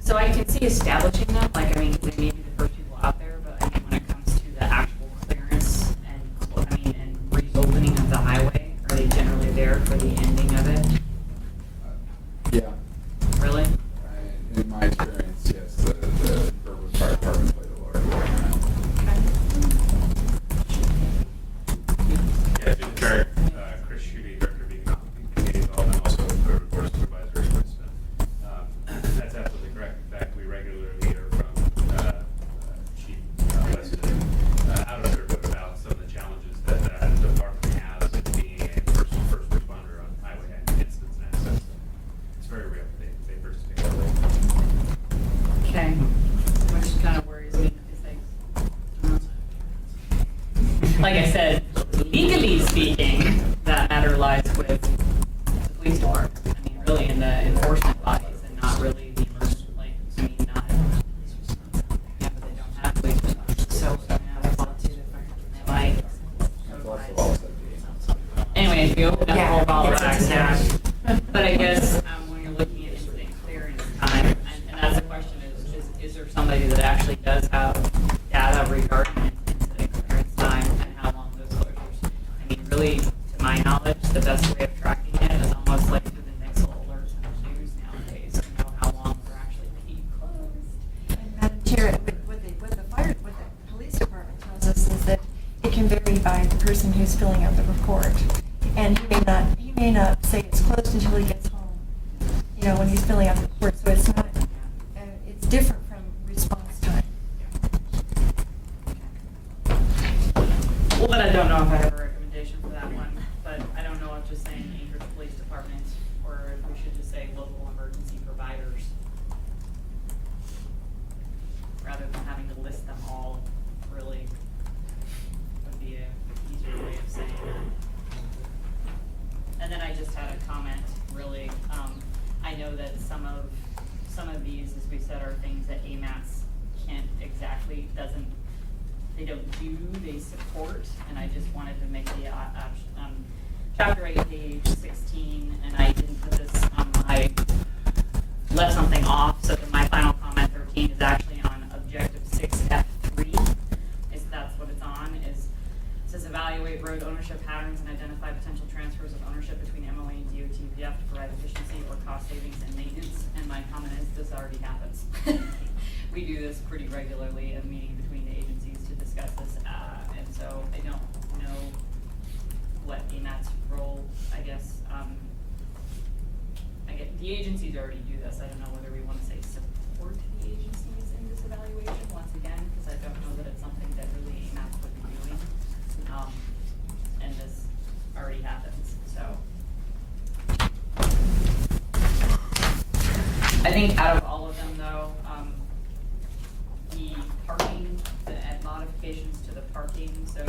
So I can see establishing them, like, I mean, they may be the first people out there, but I mean, when it comes to the actual clearance and reopening of the highway, are they generally there for the ending of it? Yeah, Really? in my experience, yes, the River Fire Department played a large role in that. Yeah, through the chair, Chris Schutte, Director of Economic and Community Development, also the Board of Supervisors. That's absolutely correct. In fact, we regularly hear from Chief Weston out of Girdwood about some of the challenges that the department has in being a first responder on highway incidents and accidents. It's very real. They participate heavily. Okay. Which kind of worries me, these things. Like I said, legally speaking, that matter lies with the police department. I mean, really in the enforcement bodies and not really the emergency, like, I mean, not. Yeah, but they don't have police departments. So, yeah, that's all too different. Like, That's also all said anyways, we opened up a whole ball of Yeah, wax it's- now. But I guess, when you're looking at incident clearance time, and that's the question is there somebody that actually does have data regarding incident clearance time and how long those closures? I mean, really, to my knowledge, the best way of tracking it is almost like through the Nixle alerts and the news nowadays to know how long they're actually being closed. And Madam Chair, what the police department tells us is that it can vary by the person who's filling out the report. And he may not say it's closed until he gets home, you know, when he's filling out the report. So it's not, it's different from response time. Well, but I don't know if I have a recommendation for that one, but I don't know if just saying Anchorage Police Department, or if we should just say local emergency providers, rather than having to list them all, really would be a easier way of saying that. And then I just had a comment, really, I know that some of these, as we said, are things that AMATS can't exactly, they don't do, they support, and I just wanted to make the, chapter 8, page 16, and I didn't put this, I left something off, so that my final comment 13 is actually on objective 6F3, that's what it's on, it says evaluate road ownership patterns and identify potential transfers of ownership between MOA and DOT/PF to provide efficiency or cost savings and maintenance, and my comment is this already happens. We do this pretty regularly in meeting between the agencies to discuss this, and so I don't know what AMAT's role, I guess, the agencies already do this, I don't know whether we want to say support the agencies in this evaluation, once again, because I don't know that it's something that really AMATS would be doing, and this already happens, so. I think out of all of them though, the parking, the modifications to the parking, so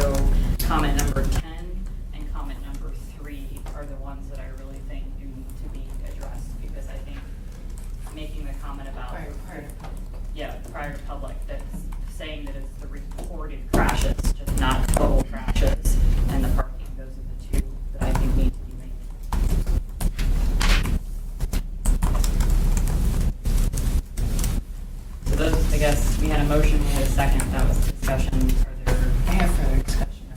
comment number 10 and comment number 3 are the ones that I really think do need to be addressed, because I think prior to public that's saying that it's the reported crashes, just not total crashes, and the parking. Those are the two that I think need to be made. So those, I guess, we had a motion, we had a second, that was discussion. Are there? I have further discussion.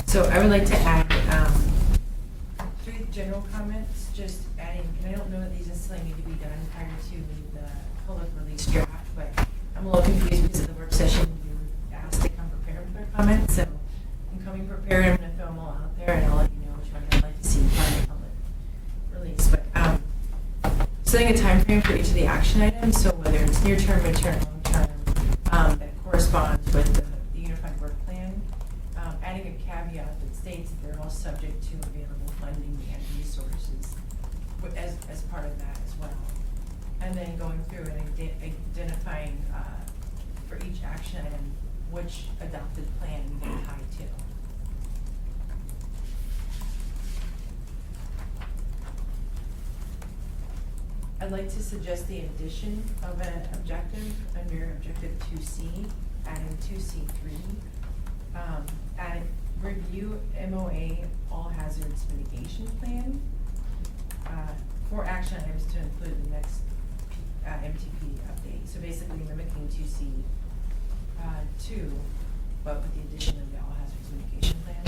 So I would like to add, 3 general comments, just adding, and I don't know that these necessarily need to be done prior to the public release draft, but I'm a little confused because of the work session, you were asked to come prepared with our comments, so I'm coming prepared, I'm gonna throw them all out there, and I'll let you know which one I'd like to see prior to public release, but, setting a time frame for each of the action items, so whether it's near term, midterm, long term, that corresponds with the unified work plan, adding a caveat that states that they're all subject to available funding and resources as part of that as well. And then going through and identifying for each action item which adopted plan they tie to. I'd like to suggest the addition of an objective under objective 2C, adding 2C3. Add review MOA all hazards mitigation plan for action items to include the next MTP update. So basically mimicking 2C 2, but with the addition of the all hazards mitigation plan.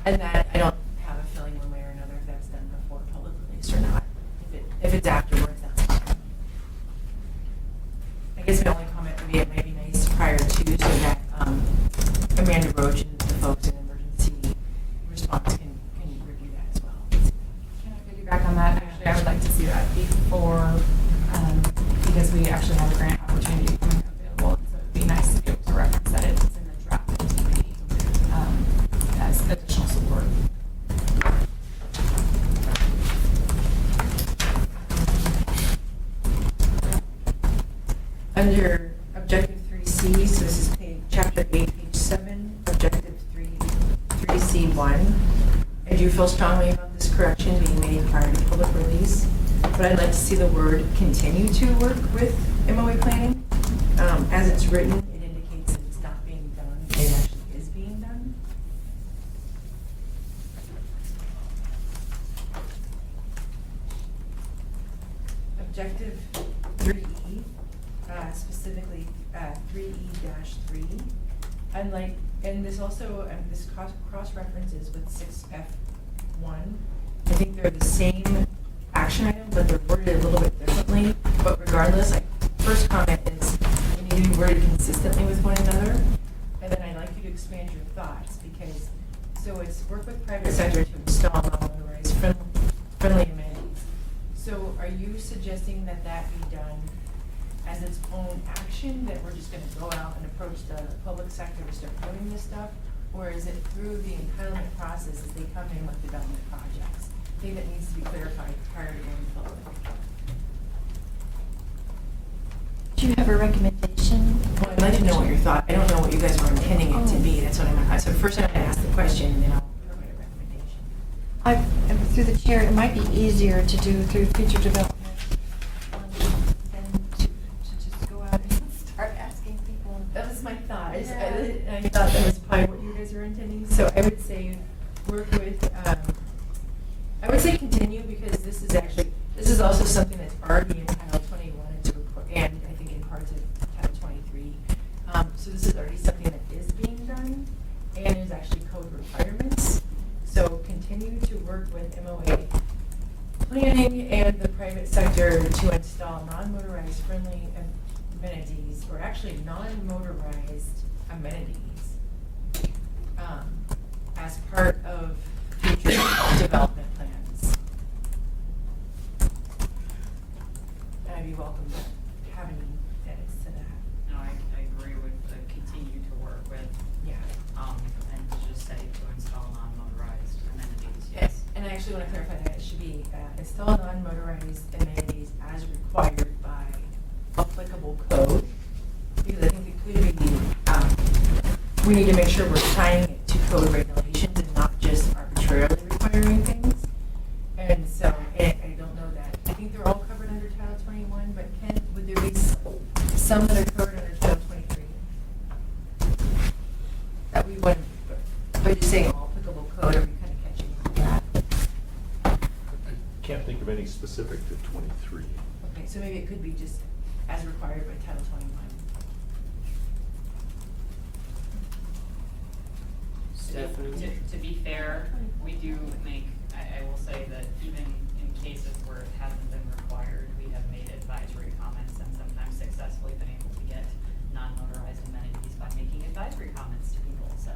And that I don't have a feeling one way or another if that's done before public release or not. If it's afterwards, that's fine. I guess my only comment would be it might be nice prior to so that Amanda Roach and the folks in emergency response can review that as well. Can I piggyback on that? Actually, I would like to see that before, because we actually have a grant opportunity coming available. So it'd be nice to be able to reference that it's in the draft MTP as additional support. Under objective 3C, so this is chapter 8, page 7, objective 3C1. I do feel strongly about this correction being made prior to public release, but I'd like to see the word continue to work with MOA planning. As it's written, it indicates that it's not being done, it actually is being done. Objective 3E, specifically 3E-3. And this also, this cross-references with 6F1. I think they're the same action item, but they're worded a little bit differently. But regardless, first comment is they need to be worded consistently with one another. And then I'd like you to expand your thoughts because, so it's work with private sector to install non-motorized friendly amenities. So are you suggesting that that be done as its own action, that we're just going to go out and approach the public sector to start doing this stuff? Or is it through the entitlement process as they come in with development projects? I think that needs to be clarified prior to going public. Do you have a recommendation? Well, I'd like to know what your thought, I don't know what you guys were intending it to be, that's what I'm, so first I'm going to ask the question and then I'll provide a recommendation. Through the chair, it might be easier to do through future development than to just go out and start asking people. That was my thought. I Yeah. thought that was probably what you guys were intending. So I would say work with, I would say continue because this is also something that's already in Title 21 and I think in parts of Title 23. So this is already something that is being done and is actually code requirements. So continue to work with MOA planning and the private sector to install non-motorized friendly amenities, or actually non-motorized amenities, as part of future development plans. And I'd be welcome to have any edits to that. No, I agree with the continue to work with, Yeah. and to just say to install non-motorized amenities, yes. And I actually want to clarify that it should be install non-motorized amenities as required by applicable code. Because I think it could be, we need to make sure we're tying it to code regulations and not just arbitrarily requiring things. And so, I don't know that, I think they're all covered under Title 21, but some that are covered under Title 23? That we wouldn't, by just saying all applicable code, are we kind of catching that? Can't think of any specific to 23. Okay, so maybe it could be just as required by Title 21. Stephanie? To be fair, we do make, I will say that even in cases where it hasn't been required, we have made advisory comments and sometimes successfully been able to get non-motorized amenities by making advisory comments to people, so.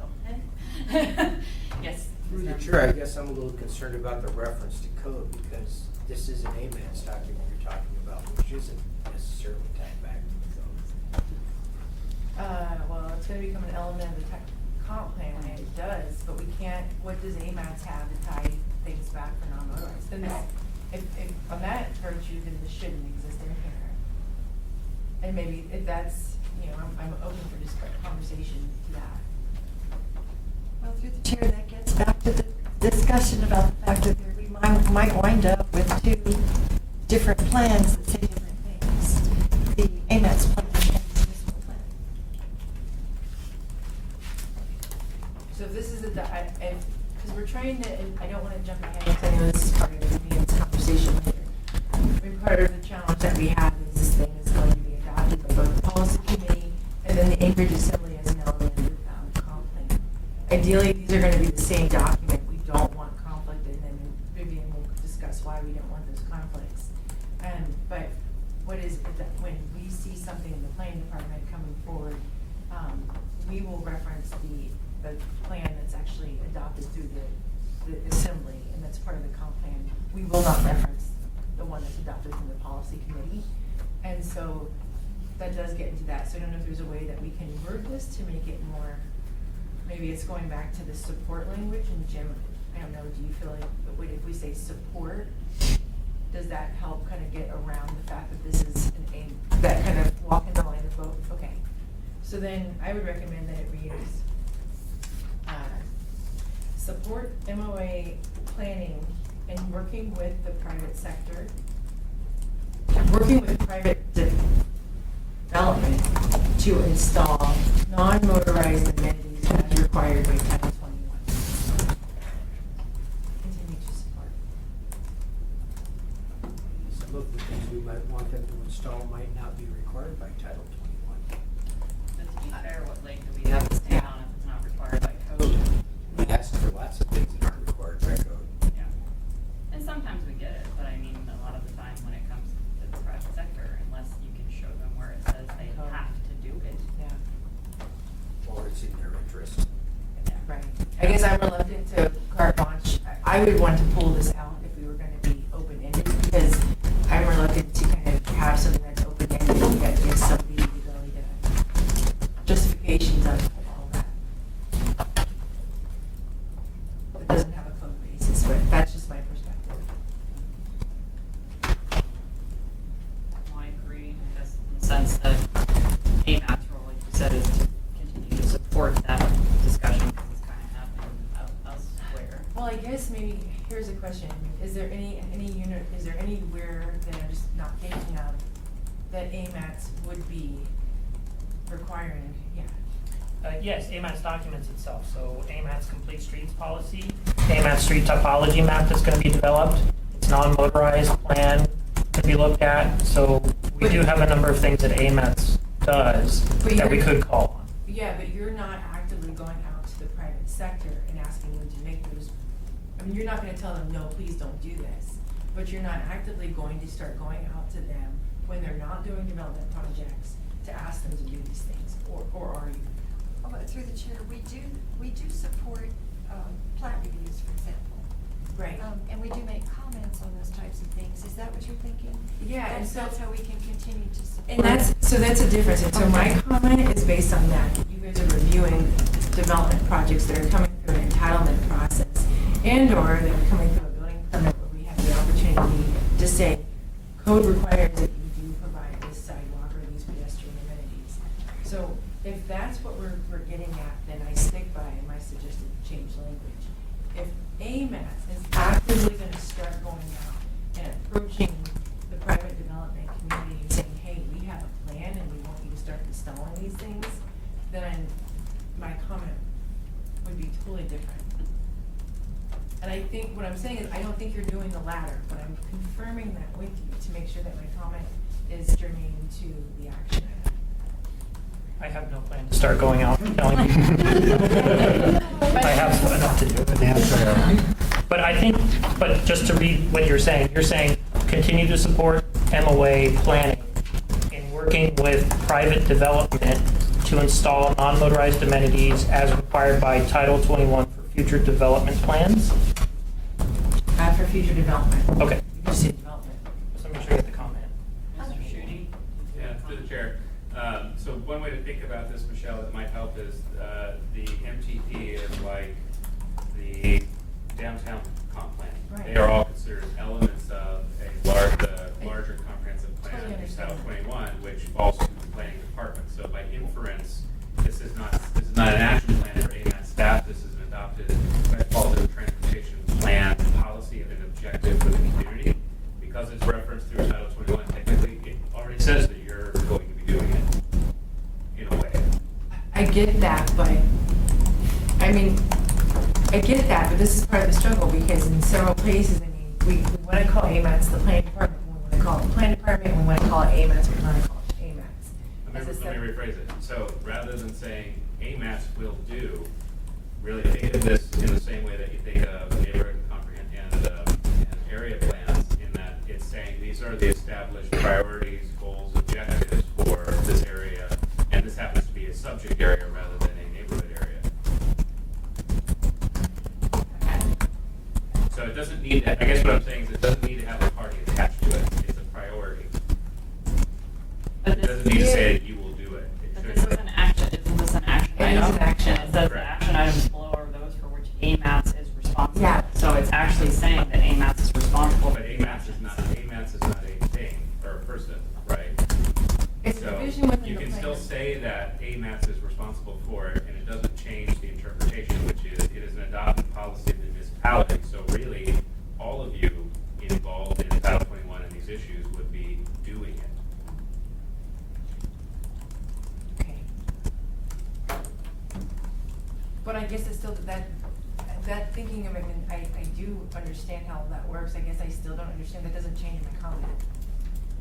Yes. Through the chair, I guess I'm a little concerned about the reference to code because this is an AMATS document you're talking about, which isn't necessarily tied back to the code. Well, it's gonna become an element of the tech comp plan, and it does, but we can't, what does AMATS have to tie things back for non-motorized? Then this, if on that virtue, then this shouldn't exist in here. And maybe if that's, I'm open for just conversation to that. Well, through the chair, that gets back to the discussion about the fact that we might wind up with two different plans that say different things. The AMATS plan and the municipal plan. So if this is because we're trying to, and I don't want to jump ahead, because I know this is part of the meeting's conversation later. I mean, part of the challenge that we have is this thing is going to be adopted by both the policy committee and then the Anchorage Assembly as an element of the comp plan. Ideally, these are going to be the same document. We don't want conflict, and then Vivian will discuss why we don't want those conflicts. But what is it that when we see something in the planning department coming forward, we will reference the plan that's actually adopted through the assembly, and that's part of the comp plan. We will not reference the one that's adopted from the policy committee. And so that does get into that. So I don't know if there's a way that we can word this to make it more, maybe it's going back to the support language. And Jim, I don't know, do you feel like if we say support, does that help kind of get around the fact that this is that kind of walk in the line of vote? Okay. So then I would recommend that it reads, support MOA planning and working with the private sector, working with private development to install non-motorized amenities as required by Title 21. Continue to support. Some of the things we might want them to install might not be required by Title 21. But to be fair, what leg do we have to stand on if it's not required by code? We ask for lots of things that aren't required by code. Yeah. And sometimes we get it, but I mean, a lot of the time when it comes to the private sector, unless you can show them where it says they have to do it. Yeah. Or it's in their interest. Right. I guess I'm reluctant to carte blanche. I would want to pull this out if we were going to be open-ended, because I'm reluctant to kind of have something that's open-ended and yet give somebody the ability to justifications of all that. It doesn't have a code basis, but that's just my perspective. Well, I agree, I guess, in the sense that AMAT's role, like you said, is to continue to support that discussion, because it's kind of happening elsewhere. Well, I guess maybe, here's a question. Is there any unit, is there anywhere that I'm just not thinking of that AMATS would be requiring? Yeah. Yes, AMATS documents itself. So AMATS Complete Streets Policy, AMATS Street Topology Map that's going to be developed. It's non-motorized plan to be looked at. So we do have a number of things that AMATS does that we could call on. Yeah, but you're not actively going out to the private sector and asking them to make those, I mean, you're not going to tell them, no, please don't do this. But you're not actively going to start going out to them when they're not doing development projects to ask them to do these things, or are you? Oh, but through the chair, we do support plat reviews, for example. Right. And we do make comments on those types of things. Is that what you're thinking? Yeah, and so- That's how we can continue to support. And that's a difference. And so my comment is based on that. You guys are reviewing development projects that are coming through an entitlement process, and/or that are coming through a building permit where we have the opportunity to say, code requires that you do provide this sidewalk or these pedestrian amenities. So if that's what we're getting at, then I stick by my suggested change language. If AMATS is actively going to start going out and approaching the private development community and saying, hey, we have a plan and we want you doing the latter, but I'm confirming that with you to make sure that my comment is germane to the action item. I have no plan to start going out and telling you. I have enough to do. But I think, but just to read what you're saying continue to support MOA planning in working with private development to install non-motorized amenities as required by Title 21 for future development plans. For future development. Okay. You just said development. So make sure you get the comment. Mr. Schutte? Yeah, through the chair. So one way to think about this, Michelle, that might help is the MTP is like the downtown comp plan. Right. They are all considered elements of a larger comprehensive plan, Totally under Title understand. 21, which falls to the planning department. So by inference, this is not an action plan for AMAT staff. This is an adopted metropolitan transportation plan policy and an objective for the community. Because it's referenced through Title 21, technically it already says that you're going to be doing it in a way. I get that, but, I mean, I get that, but this is part of the struggle, because in several places, I mean, we want to call AMATS the planning department, we want to call it the planning department, we want to call it AMATS, we want to call it AMATS. Let As a me sep- rephrase it. So rather than saying AMATS will do, really think of this in the same way that you think of neighborhood and area plans, in that it's saying these are the established priorities, goals, objectives for this area, and this happens to be a subject area rather than a neighborhood area. So it doesn't need, I guess what I'm saying is it doesn't need to have a party attached to it. It's a priority. But It doesn't need to say that you will do it. But It this should. is an action, isn't this an action It is item? an action And it says the Correct. action items below are those for which AMATS is responsible. Yeah. So it's actually saying that AMATS is responsible. But AMATS is not a thing or a person, right? It's a So division within you the can still plan. say that AMATS is responsible for it, and it doesn't change the interpretation, which is it is an adopted policy of the municipality. So really, all of you involved in Title 21 and these issues would be doing it. Okay. But I guess it's still that thinking of it, and I do understand how that works. I guess I still don't understand. That doesn't change my comment.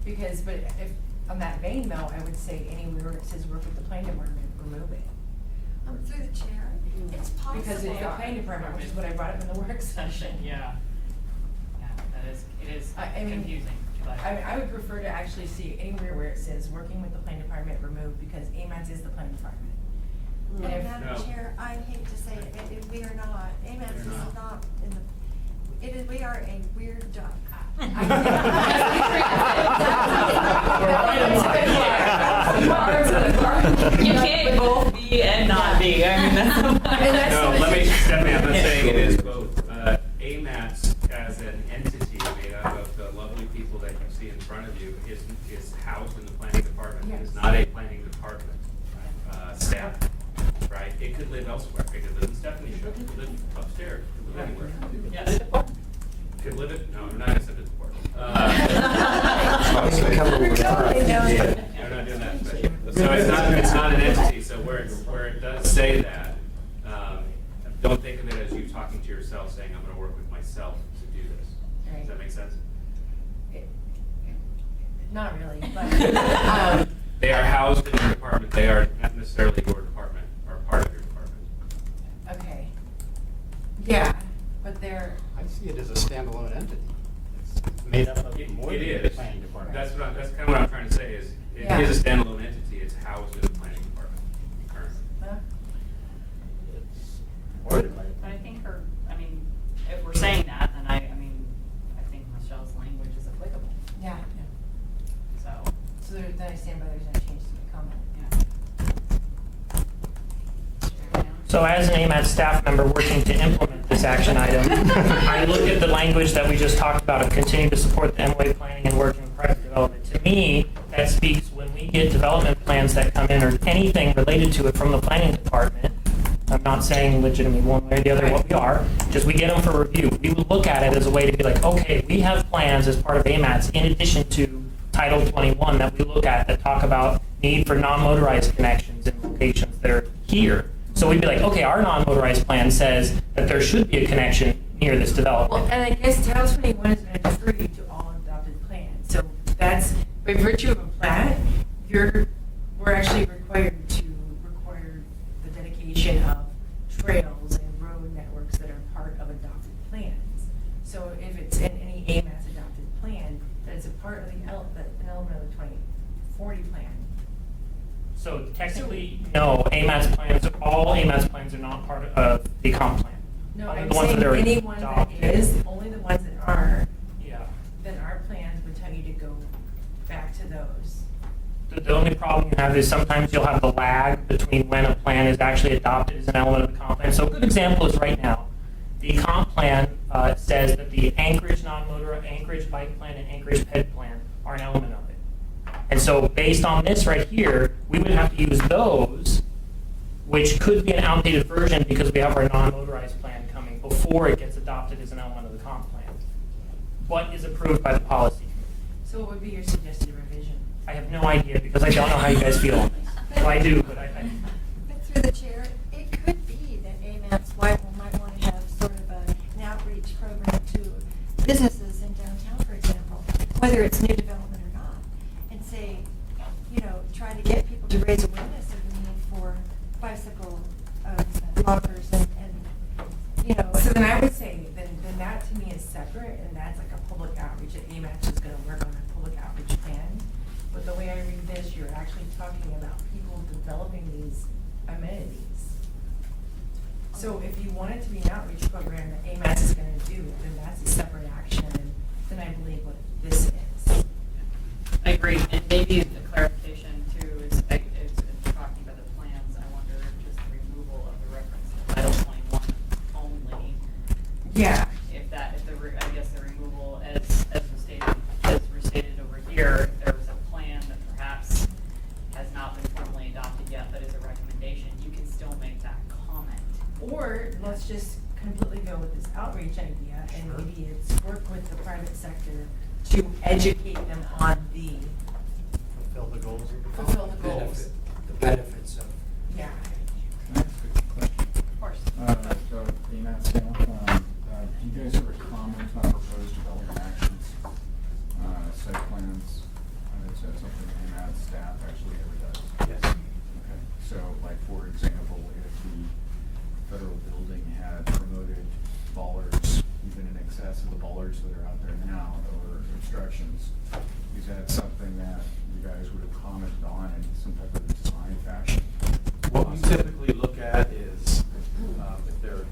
Because, but if, on that vein though, I would say anywhere where it says work with the planning department, remove it. Through the chair, it's possible. Because it's the planning department, which is what I brought up in the work session. Yeah. Yeah, it is I mean, confusing, but. I would prefer to actually see anywhere where it says working with the planning department, remove, because AMATS is the planning department. And And if- Madam No. Chair, I hate to say it, we are not, AMATS You're is not. not in the, it is, we are a weird duck. You can't both be and not be, I mean, that's. No, let me, Stephanie, I'm not saying it is both. AMATS as an entity made up of the lovely people that you see in front of you is housed in the planning department. It is not a planning department staff, right? It could live elsewhere. It could live in Stephanie's show. It could live upstairs. It could live anywhere. Yes. Could live it, no, I'm not gonna send it to court. Yeah. We're not doing that. So it's not an entity, so where it does say that, don't think of it as you talking to yourself saying, I'm gonna work with myself to do this. Right. Does that make sense? Not really, but, They are housed in your department, they are not necessarily your department, or part of your department. okay. Yeah, but they're, I see it as a standalone entity. It's made up of more It than the is. planning department. That's kind of what I'm trying to say is, it Yeah. is a standalone entity, it's housed in the planning department currently. It's worded like. But I think if we're saying that, then I think Michelle's language is applicable, yeah. so, So there, then I stand by there's no change to my comment. yeah. So as an AMAT staff member working to implement this action item, I look at the language that we just talked about of continue to support the MOA planning and working with private development. To me, that speaks when we get development plans that come in or anything related to it from the planning department. I'm not saying legitimately one way or the other what we are, just we get them for review. We would look at it as a way to be like, okay, we have plans as part of AMATS in addition to Title 21 that we look at that talk about need for non-motorized connections in locations that are here. So we'd be like, okay, our non-motorized plan says that there should be a connection near this development. Well, and I guess Title 21 is going to defer you to all adopted plans. So that's, by virtue of a plat, we're actually required to require the dedication of trails and road networks that are part of adopted plans. So if it's in any AMATS adopted plan, that it's a part of an element of the 2040 plan. So technically, no, all AMATS plans are not part of the comp plan. No, Only I'm the ones saying that are any one that adopted. is, only the ones that are, Yeah. then our plans would tell you to go back to those. The only problem you have is sometimes you'll have the lag between when a plan is actually adopted as an element of the comp plan. So a good example is right now, the comp plan says that the Anchorage Anchorage bike plan and Anchorage ped plan are an element of it. And so based on this right here, we would have to use those, which could be an outdated version because we have our non-motorized plan coming before it gets adopted as an element of the comp plan, but is approved by the policy committee. So what would be your suggested revision? I have no idea because I don't know how you guys feel on this. Well, I do, but But through the chair, it could be that AMATS might want to have sort of an outreach program to businesses in downtown, for example, whether it's new development or not, and say, try to get people to raise awareness of the need for bicycle lockers and. So then I would say, then that to me is separate, and that's like a public outreach, that AMATS is going to work on a public outreach plan. But the way I read this, you're actually talking about people developing these amenities. So if you want it to be an outreach program that AMATS is going to do, then that's a separate action than I believe what this is. I agree, and maybe the clarification too is talking about the plans, I wonder if just the removal of the reference to Title 21 only. Yeah. I guess the removal as restated over here, if there was a plan that perhaps has not been formally adopted yet, but is a recommendation, you can still make that comment. Or let's just completely go with this outreach idea, and maybe it's work with the private sector to educate them on the, Fulfill the goals of the fulfill the goals. The benefits of. Yeah. Can I ask a question? Of course. So, AMATS staff, do you guys ever comment on proposed development actions, site plans? Is that something AMATS staff actually ever does? Yes. Okay, so like for example, if the federal building had promoted bollards, even in excess of the bollards that are out there now, or obstructions, is that something that you guys would have commented on in some type of design fashion? What we typically look at is, if there's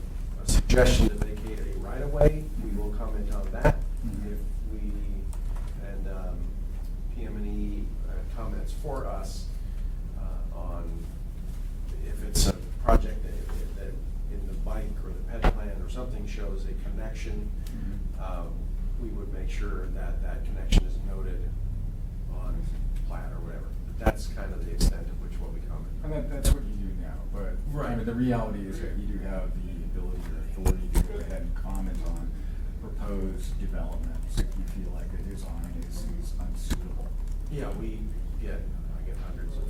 a suggestion to vacate a right-of-way, we will comment on that. Mhm. If we, and PM&E comments for us on if it's a project that in the bike or the ped plan or something shows a connection, we would make sure that that connection is noted on plat or whatever. But that's kind of the extent of which what we comment. And that's what you do now, but I mean, the reality is that you do have the ability or authority to go ahead and comment on proposed developments if you feel like the design is unsuitable. Yeah, I get hundreds of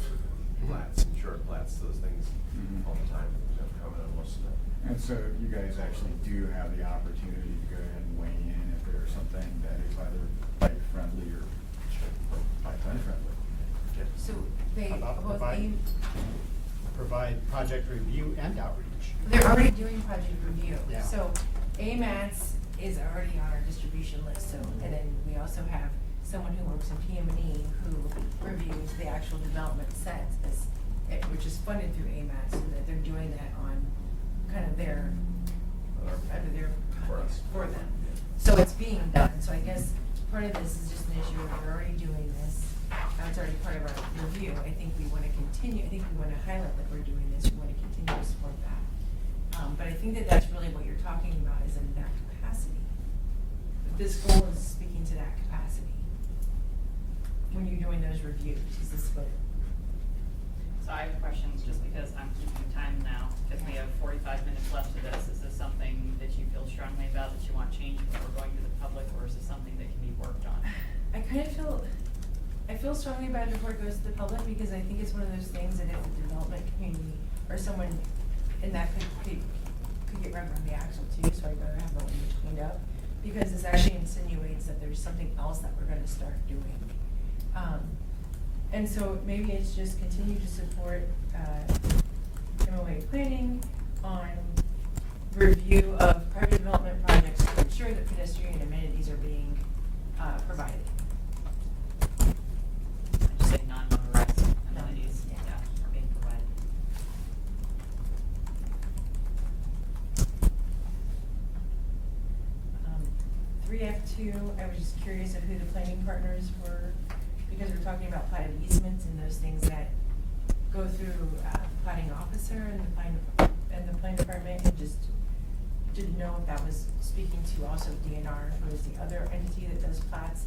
plats and short plats, those things all the time. We have comment on most of them. And so you guys actually do have the opportunity to go ahead and weigh in if there's something that is either bike friendly or bike unfriendly. So they, How about both provide project review and outreach? they're already doing project review. Yeah. So AMATS is already on our distribution list, so, and then we also have someone who works in PM&E who reviews the actual development sets, which is funded through AMATS, so that they're doing that on kind of their, under their, For us. for them. So it's being done, so I guess part of this is just an issue of we're already doing this, it's already part of our review. I think we want to continue, I think we want to highlight that we're doing this, we want to continue to support that. But I think that that's really what you're talking about, is in that capacity. This goal is speaking to that capacity. When you're doing those reviews, is this what? So I have questions, just because I'm keeping time now, because we have 45 minutes left to this. Is this something that you feel strongly about, that you want changed before going to the public, or is this something that can be worked on? I kind of feel strongly about it before it goes to the public, because I think it's one of those things that if the development community or someone in that could to get rubber on the axle too, so I'd rather have the language cleaned up. Because this actually insinuates that there's something else that we're gonna start doing. And so maybe it's just continue to support, MOA planning on review of private development projects to ensure that pedestrian amenities are being, provided. I just say non-motorized amenities, Yeah. yeah, are being provided. 3F2, I was just curious of who the planning partners were, because we're talking about platted easements and those things that go through planning officer and the planning department, and just didn't know if that was speaking to also DNR, who is the other entity that does plats,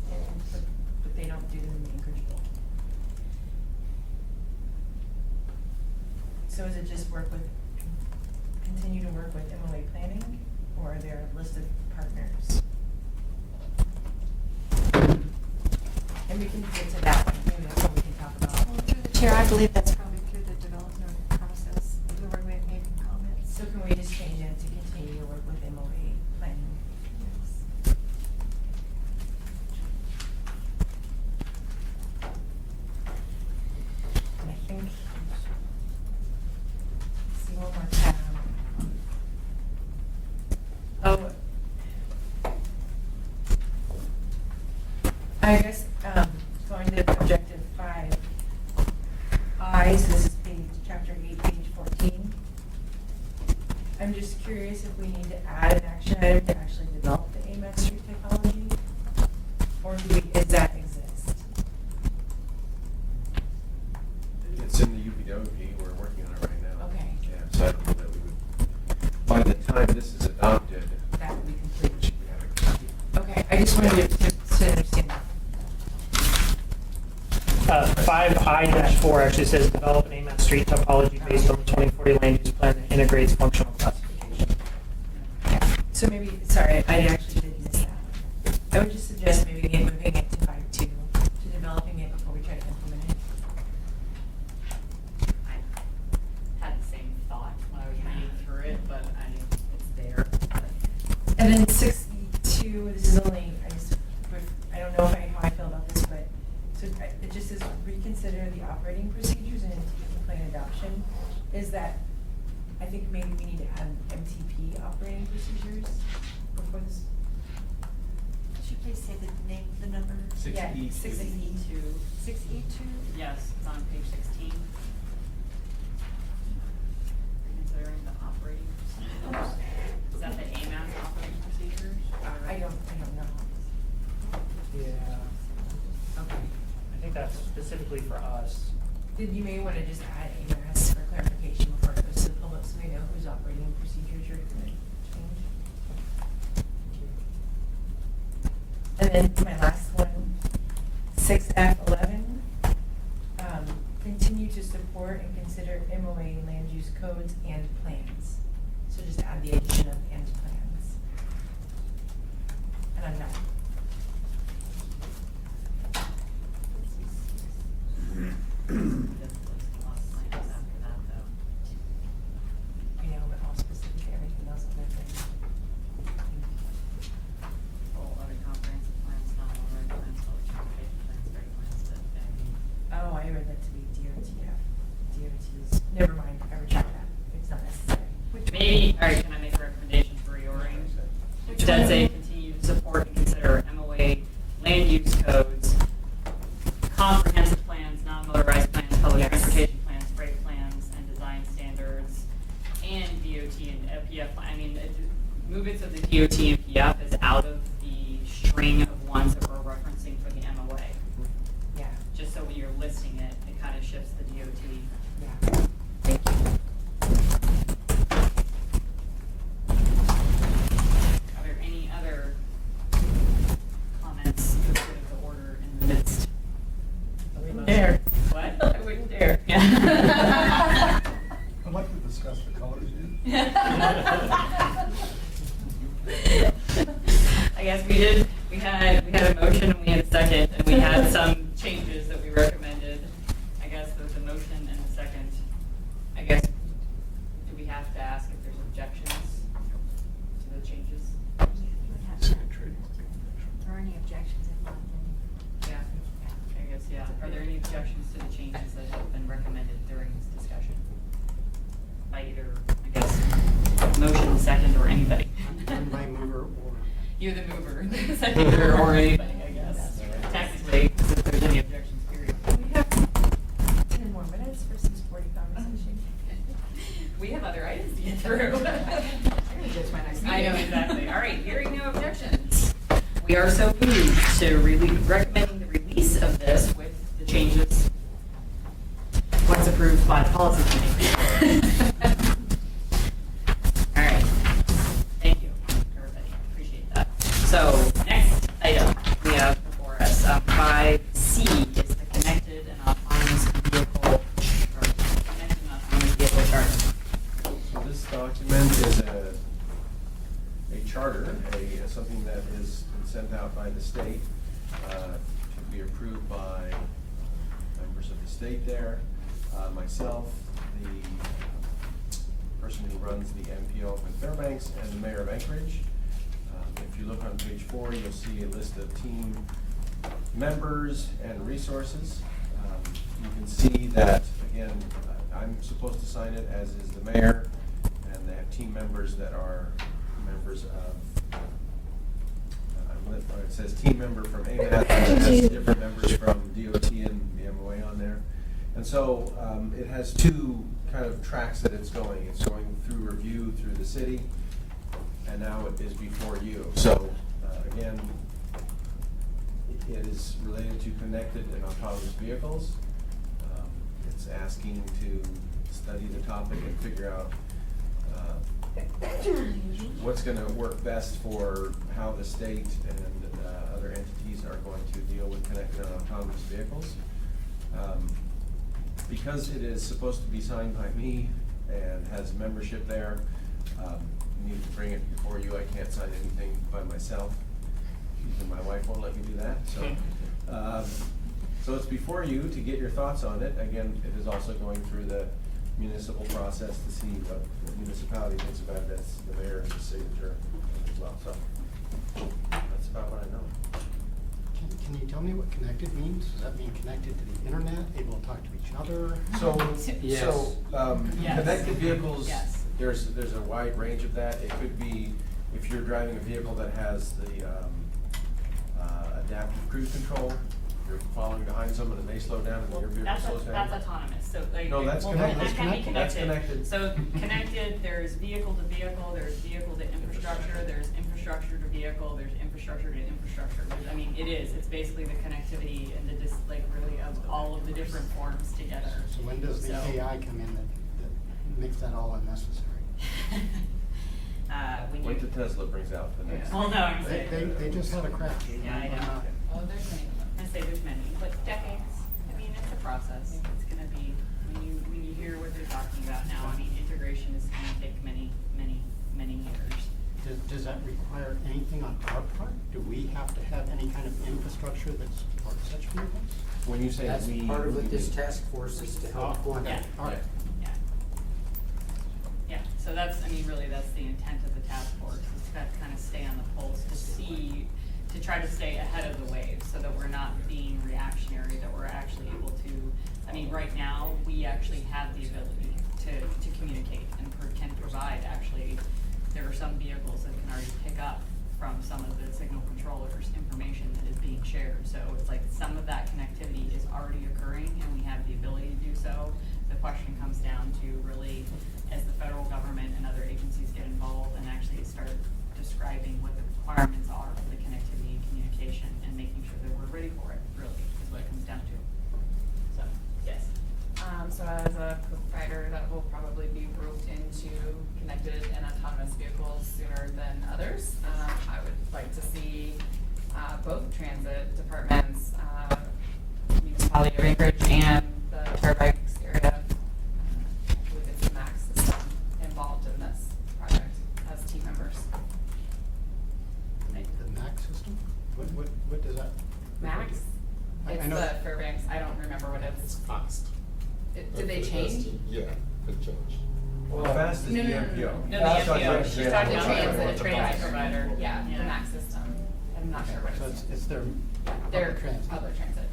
but they don't do them in Anchorage. So is it just continue to work with MOA planning, or are there a list of partners? And we can get to that one, maybe that's what we can talk about. Well, through the chair, I believe that's probably through the development process, the way we have made comments. So can we just change it to continue to work with MOA planning? Yes. And I think, see one more tab. Oh. I guess, going to objective 5, so this is chapter 8, page 14. I'm just curious if we need to add an action item to actually develop the AMATS street typology, or does that exist? It's in the UPWP, we're working on it right now. Okay. Yeah, so I don't know that we would, by the time this is adopted, That would be we complete. should be having. Okay, I just wanted to understand that. 5I-4 actually says develop an AMATS street topology based on the 2040 land use plan that integrates functional classification. Yeah. So maybe, sorry, I actually did miss that. I would just suggest maybe moving it to 5.2, to developing it before we try to implement it. I had the same thought when I was reading through it, but it's there. And then 6E2, this is only, I don't know how I feel about this, but, so it just says reconsider the operating procedures and MTP plan adoption. Is that, I think maybe we need to add MTP operating procedures before this. Could you please say the name, the number? 6E2. Yeah, 6E2. 6E2? Yes, it's on page 16. Considering the operating procedures. Is that the AMATS operating procedures? I don't know. Yeah, Okay. I think that's specifically for us. Then you may want to just add AMATS for clarification before it goes to the public, so we know whose operating procedures you're going to change. And then my last one, 6F11, continue to support and consider MOA land use codes and plans. So just add the addition of and plans. And I'm done. Lost plans after that, though. You know, but all specific to everything else other than. Full other comprehensive plans, not all road plans, public transportation plans, great plans, Oh, I read that to be DOTF. DOT's, never mind, I retract that. It's not necessary. Maybe, all right, can I make a recommendation for reordering? Which Does one? say continue to support and consider MOA land use codes, comprehensive plans, non-motorized plans, public Yes. transportation plans, freight plans, and design standards, and DOT and PF. I mean, move it so the DOT and PF is out of the string of ones that we're referencing for the MOA. Yeah, Just so when you're listing it, it kind of shifts the DOT. yeah. Thank you. Are there any other comments for the good of the order in the midst? Dare. What? I wouldn't dare. Yeah. I'd like to discuss the colors, I guess we did, we had a motion and we had a second, and we had some changes that we recommended. I guess there was a motion and a second. I guess, do we have to ask if there's objections? Are there any objections to the changes that have been recommended during this discussion? By either, I guess, motion, second, or anybody? I'm by mover or. You're the mover, the seconder, or anybody, I guess. Technically, because if there's any objections, period. We have 10 more minutes for some sporty conversation. We have other items to get through. You're gonna judge my next I know, meeting. exactly. All right, hearing no objections. We are so moved to recommending the release of this with the changes once approved by the policy committee. All right. Thank you, everybody. Appreciate that. So next item we have before us, 5C is the connected and autonomous vehicle, or connected and autonomous vehicle charter. So this document is a charter, something that has been sent out by the state to be approved by members of the state there, myself, the person who runs the MPO up in Fairbanks, and the mayor of Anchorage. If you look on page 4, you'll see a list of team members and resources. You can see that, again, I'm supposed to sign it, as is the mayor, and they have team members that are members of, it says team member from AMATS, and it has different members from DOT and the MOA on there. And so it has two kind of tracks that it's going. It's going through review through the city, and now it is before you. So again, it is related to connected and autonomous vehicles. It's asking to study the topic and figure out what's going to work best for how the state and other entities are going to deal with connected and autonomous vehicles. Because it is supposed to be signed by me and has membership there, you need to bring it before you. I can't sign anything by myself. Even my wife won't let me do that. So it's before you to get your thoughts on it. Again, it is also going through the municipal process to see what the municipality thinks about it. That's the mayor and the signature as well. So that's about what I know. Can you tell me what connected means? Does that mean connected to the internet, able to talk to each other? Yes. Yes. Connected vehicles, Yes. there's a wide range of that. It could be if you're driving a vehicle that has the adaptive cruise control. You're following behind someone and they slow down and your vehicle slows down. That's autonomous, so like. No, that's well, connected. That can be That's connected. connected. So connected, there's vehicle to vehicle, there's vehicle to infrastructure, there's infrastructure to vehicle, there's infrastructure to infrastructure. I mean, it's basically the connectivity and like really of all of the different forms together. So when does the So- AI come in that makes that all unnecessary? When Wait you. till Tesla brings out the next. Well, no, I'm They, saying. they just had a crash. Yeah, I know. Oh, there's many of them. I say there's many, but decades. I mean, it's a process. It's gonna be, when you hear what they're talking about now, I mean, integration is gonna take many, many, many years. Does that require anything on our part? Do we have to have any kind of infrastructure that supports such vehicles? When you say That's we. part of what you this mean- task force is to help Oh, coordinate. Yeah. All right. Yeah. Yeah, so that's, I mean, really, that's the intent of the task force, is to kind of stay on the pulse, to try to stay ahead of the wave, so that we're not being reactionary, that we're actually able to, I mean, right now, we actually have the ability to communicate and can provide, actually, there are some vehicles that can already pick up from some of the signal controllers information that is being shared. So it's like some of that connectivity is already occurring and we have the ability to do so. The question comes down to really, as the federal government and other agencies get involved and actually start describing what the requirements are for the connectivity and communication and making sure that we're ready for it, really, is what it comes down to. So, yes. So as a provider that will probably be roped into connected and autonomous vehicles sooner than others, I would like to see both transit departments, municipality of Anchorage and the Fairbanks area with its AMATS system involved in this project as team members. The MAX system? What does that? MAX? I It's know- the Fairbanks, I don't remember what it's. fast. Did they change? Yeah, it changed. Well, fast is the No, MPO. No, the MPO, she's talking The about transit, the transit provider. provider, yeah, the Yeah. MAX system. I'm not sure what So it's. it's their Their public transit. public transit.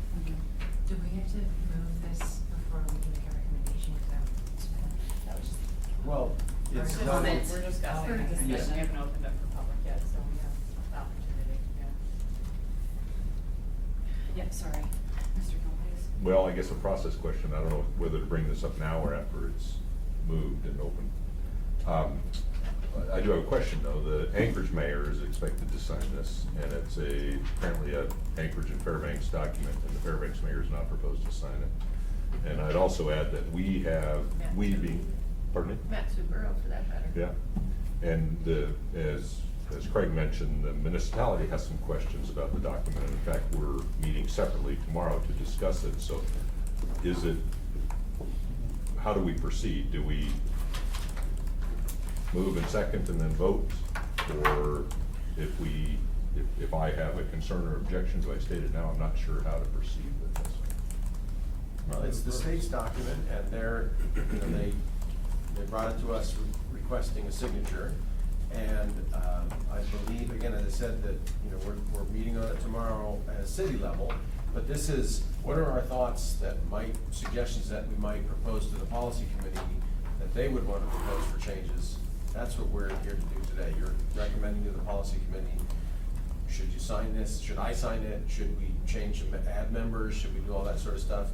Do we have to move this before we can make a recommendation? That was just. Well, it's Or not. comments. We're discussing, Oh, it. discussion. We haven't opened up for public yet, so we have the opportunity, yeah. Yeah, sorry, Mr. Gomez. Well, I guess a process question, I don't know whether to bring this up now or after it's moved and open. I do have a question though. The Anchorage mayor is expected to sign this, and it's apparently a Anchorage and Fairbanks document, and the Fairbanks mayor is not proposed to sign it. And I'd also add that we have, we being, pardon me? Matt Suburo, for that matter. Yeah, and as Craig mentioned, the municipality has some questions about the document, and in fact, we're meeting separately tomorrow to discuss it, so how do we proceed? Do we move in second and then vote? Or if I have a concern or objection, do I state it now? I'm not sure how to proceed with this. Well, it's the state's document, and they brought it to us requesting a signature. And I believe, again, as I said, that, we're meeting on it tomorrow at a city level, but this is, what are our thoughts suggestions that we might propose to the policy committee that they would want to propose for changes? That's what we're here to do today. You're recommending to the policy committee, should you sign this? Should I sign it? Should we change, add members? Should we do all that sort of stuff?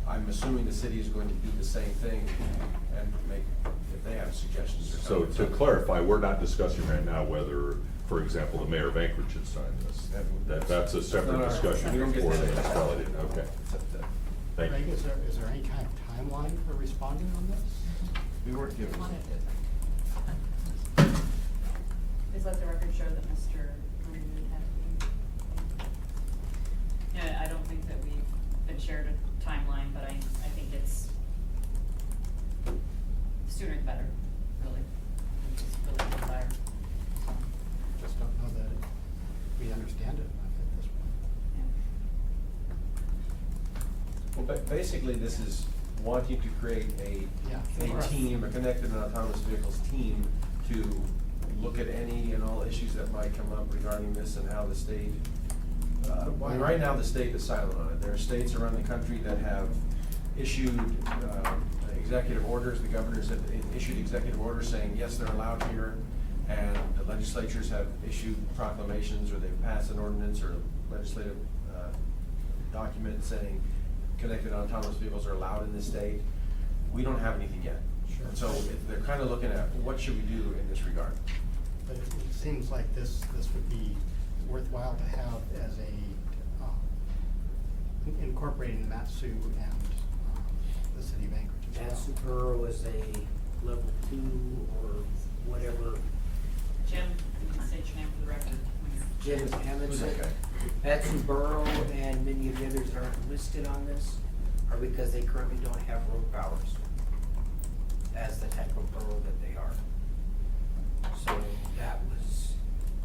I'm assuming the city is going to do the same thing and make, if they have suggestions or So comments. to clarify, we're not discussing right now whether, for example, the mayor of Anchorage should sign this. That's a separate No, no, discussion we don't get before to the that. municipality. Okay. Thank Greg, you. is there any kind of timeline for responding on this? We weren't given. Please let the record show that Mr. Green had. Yeah, I don't think that we've been shared a timeline, but I think it's sooner the better, really. It's really the desire. Just don't know that we understand it enough at this point. Yeah. Well, basically, this is wanting to create a team, a connected and autonomous vehicles team, to look at any and all issues that might come up regarding this and how the state, right now, the state is silent on it. There are states around the country that have issued executive orders. The governors have issued executive orders saying, yes, they're allowed here. And the legislatures have issued proclamations, or they've passed an ordinance or a legislative document saying connected autonomous vehicles are allowed in this state. We don't have anything yet. Sure. And so they're kind of looking at what should we do in this regard. But it seems like this would be worthwhile to have as incorporating Matsu and the city of Anchorage as well. Matt Suburo is a level 2 or whatever. Jim, you can state your name for the record. when you're- Jim Who's that Hammondson. guy? Matt Suburo and many of the others that aren't listed on this are because they currently don't have road powers as the type of borough that they are. So that was,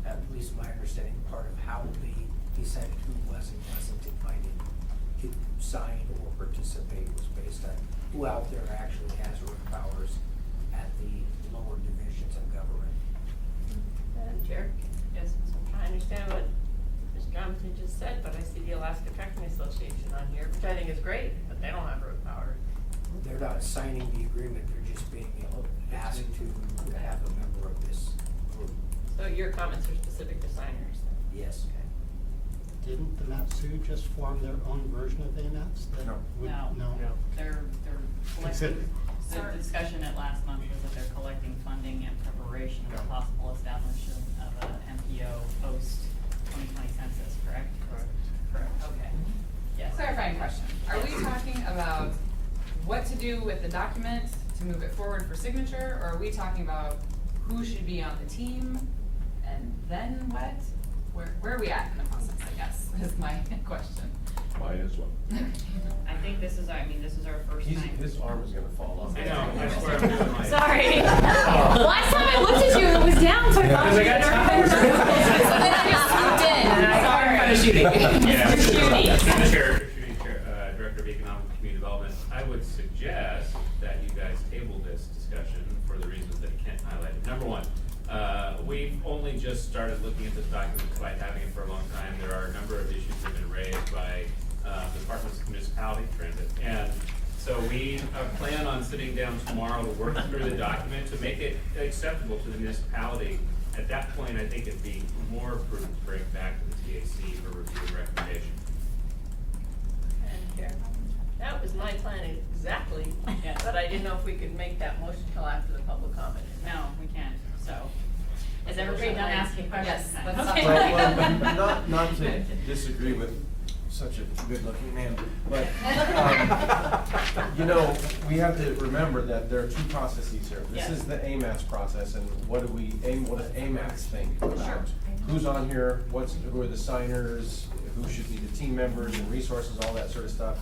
at least my understanding, part of how they decided who wasn't invited to sign or participate was based on who out there actually has road powers at the lower divisions of government. Madam Chair, Yes, Ms. Wolf? I understand what Ms. Johnson just said, but I see the Alaska Trucking Association on here, which I think is great, but they don't have road power. They're not signing the agreement, they're just being asked to have a member of this group. So your comments are specific to signers then? Yes. Didn't the Matsu just form their own version of AMATS? that No. would- No. No? They're Consider- collecting, the discussion at last month was that they're collecting funding in preparation of a possible establishment of a MPO post 2020 census, correct? Correct, okay. Yes. Clarifying question. Are we talking about what to do with the document to move it forward for signature, or are we talking about who should be on the team and then what? Where are we at in the process, I guess, is my question. Mine as well. I think this is our first time. His arm is gonna fall off. I know, I swear I'm doing my. Sorry. Last time I looked at you, it was down, so I thought Because I you got were towers. So then I just swooped in, and I thought you were kind of shooting. Yeah. You're shooting. Mr. Chair, Director of Economic and Community Development, I would suggest that you guys table this discussion for the reasons that Kent highlighted. Number one, we've only just started looking at this document despite having it for a long time. There are a number of issues that have been raised by the departments of municipality we plan on sitting down tomorrow to work through the document to make it acceptable to the municipality. At that point, I think it'd be more prudent to bring it back to the TAC for review and recommendation. And Chair, that was my plan exactly, Yes. but I didn't know if we could make that motion till after the public comment. No, we can't, so. Is everybody done asking questions Yes, then? let's stop. Okay. Well, not to disagree with such a good-looking man, but, you know, we have to remember that there are two processes here. This Yes. is the AMATS process, and what does AMATS think Sure. about? Who's on here, who are the signers, who should be the team members and resources, all that sort of stuff.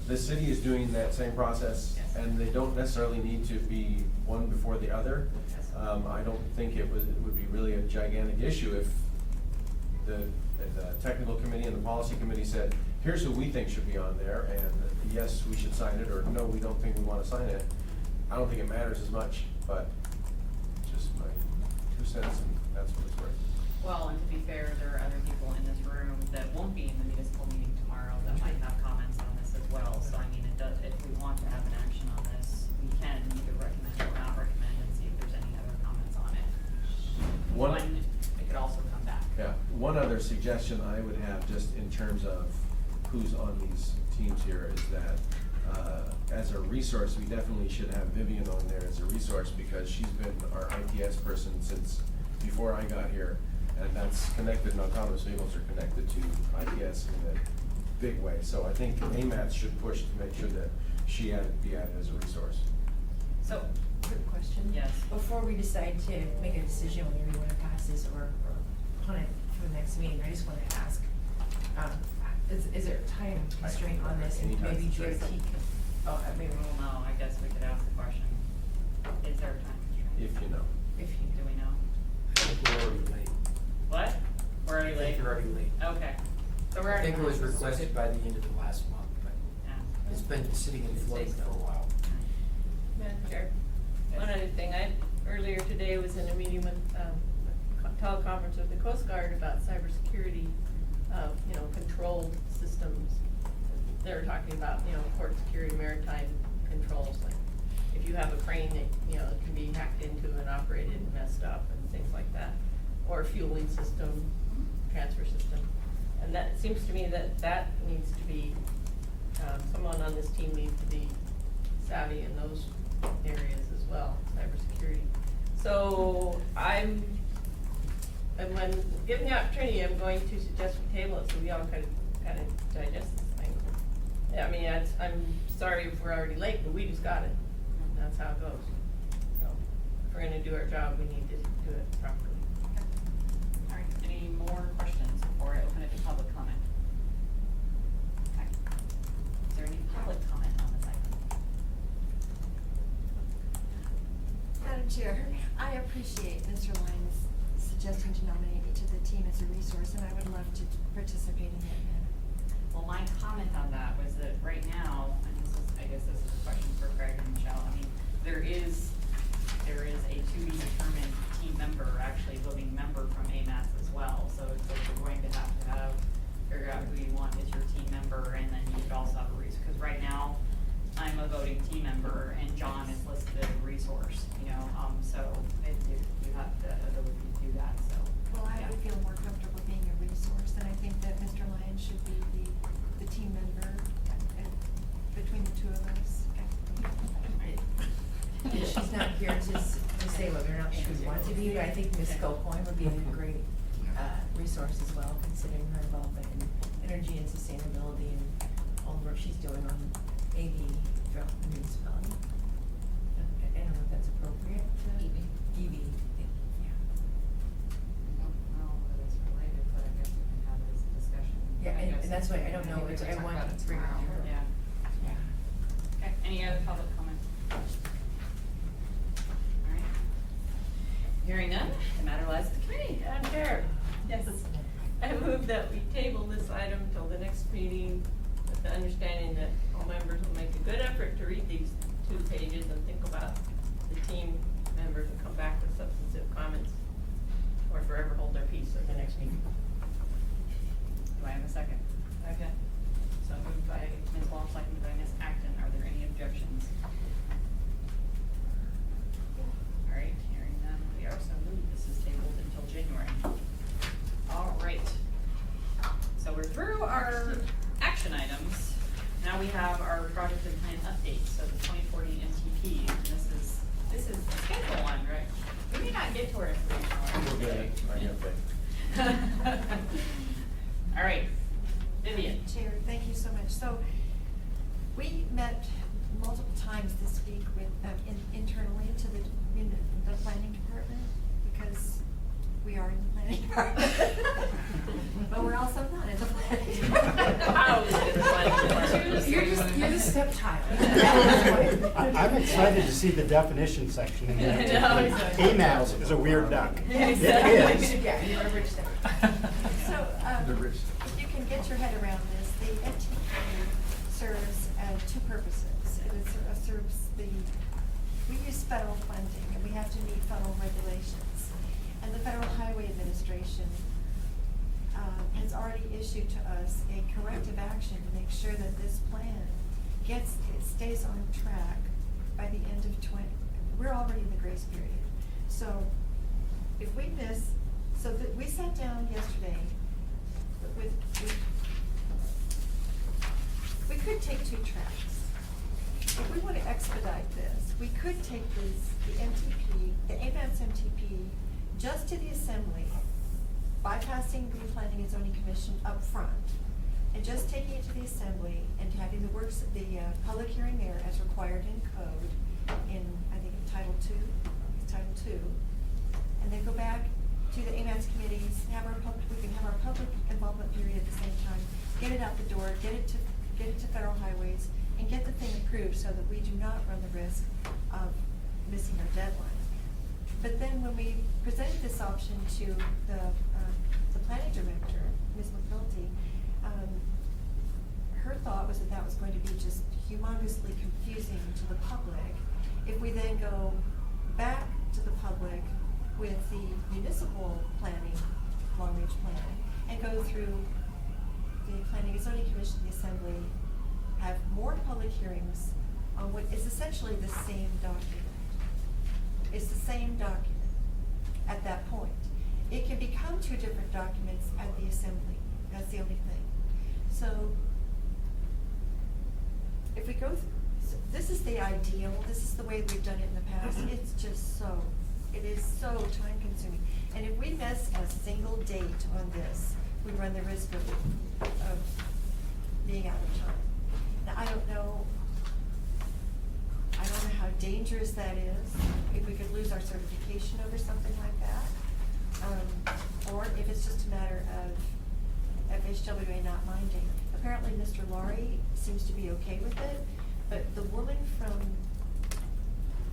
The city is doing that same process, Yes. and they don't necessarily need to be one before the other. Yes. I don't think it would be really a gigantic issue if the technical committee and the policy committee said, here's who we think should be on there, and yes, we should sign it, or no, we don't think we wanna sign it. I don't think it matters as much, but just my 2 cents, and that's what it's worth. Well, and to be fair, there are other people in this room that won't be in the municipal meeting tomorrow that might have comments on this as well. So I mean, it does, if we want to have an action on this, we can either recommend or not recommend and see if there's any other comments on it. It could also come back. Yeah, one other suggestion I would have, just in terms of who's on these teams here, is that, as a resource, we definitely should have Vivian on there as a resource, because she's been our ITS person since before I got here. And that's connected, and autonomous vehicles are connected to ITS in a big way. So I think AMATS should push to make sure that she be added as a resource. So, Quick question. Yes. Before we decide to make a decision whether we want to pass this or punt it for the next meeting, I just want to ask, is there a time constraint on this? And Anytime. maybe JT can, maybe, well, no, I guess we could ask the question. Is there a time constraint? If you know. if you Do we know? I think we're already late. What? We're I already think late? you're already late. Okay. So we're I already. think it was requested by the end of the last month, but Yeah. it's been sitting in float for a while. Madam Chair, one other thing, earlier today was in a meeting with, teleconference with the Coast Guard about cybersecurity, controlled systems. They were talking about, port security, maritime controls, like if you have a crane that, it can be hacked into and operated and messed up and things like that. Or fueling system, transfer system. And that, it seems to me that needs to be, someone on this team needs to be savvy in those areas as well, cybersecurity. So and when given the opportunity, I'm going to suggest we table it so we all kind of digest this thing. Yeah, I mean, I'm sorry if we're already late, but we just got it. And that's how it goes. So if we're gonna do our job, we need to do it properly. All right, any more questions before I open it to public comment? Okay. Is there any public comment on this item? Madam Chair, I appreciate Mr. Lyons suggesting to nominate me to the team as a resource, and I would love to participate in that manner. Well, my comment on that was that right now, and I guess this is a question for Craig and Michelle, I mean, there is a to be determined team member, actually voting member from AMATS as well. So it's like we're going to figure out who you want as your team member, and then you could also have a resource, because right now, I'm a voting team member and John is listed as a resource, so you have the ability to do that, so. Well, I yeah. would feel more comfortable being a resource, and I think that Mr. Lyons should be the team member between the two of us. and she's not here to say whether or not she would want to be, but I think Ms. Kilcoyne would be a great resource as well, considering her involvement in energy and sustainability and all the work she's doing on AV throughout the municipality. I don't know if that's appropriate. EV, yeah. I don't know whether it's related, but I guess we can have this discussion. Yeah, I guess. and that's why I don't know, Maybe we it's, could I talk want about it to bring her tomorrow. here. Yeah. Yeah. Okay, any other public comment? All right. Hearing none, the matter lies at the committee. Madam Chair, yes, I move that we table this item till the next meeting with the understanding that all members will make a good effort to read these 2 pages and think about the team members and come back with substantive comments or forever hold their peace at the next meeting. Do I have a second? Okay. So moved by Ms. Wall, seconded by Ms. Acton. Are there any objections now we have our project and plan update, so the 2040 MTP, and this is the schedule one, right? We may not get to our information today. All right, Vivian. Chair, thank you so much. So we met multiple times this week with, internally in the planning department, because we are in the planning department. But we're also not in the planning department. I was in the planning department. You're the stepchild. I'm excited to see the definition section in I there. know, exactly. AMATS is a weird duck. It Exactly. is. Yeah, you're a rich step. So, The rich. if you can get your head around this, the MTP serves two purposes. It serves we use federal funding, and we have to meet federal regulations. And the Federal Highway Administration has already issued to us a corrective action to make sure that this plan it stays on track by the end of we're already in the grace period. So if we miss, we sat down yesterday we could take two tracks. If we want to expedite this, we could take the MTP, the AMATS MTP, just to the assembly, bypassing the Planning and Zoning Commission up front, and just taking it to the assembly and having the public hearing there as required in code in, I think, Title II, and then go back to the AMATS committees, we can have our public involvement period at the same time, get it out the door, get it to Federal Highways, and get the thing approved so that we do not run the risk of missing our deadline. But then when we presented this option to the planning director, Ms. McNulty, her thought was that was going to be just humongously confusing to the public if we then go back to the public with the municipal planning, long-range plan, and go through the Planning and Zoning Commission, the Assembly, have more public hearings on what is essentially the same document. It's the same document at that point. It can become two different documents at the Assembly. That's the only thing. So if we go this is the ideal, this is the way we've done it in the past. It is so time consuming. And if we miss a single date on this, we run the risk of being out of time. Now, I don't know how dangerous that is, if we could lose our certification over something like that, or if it's just a matter of FHWA not minding. Apparently, Mr. Laurie seems to be okay with it, but the woman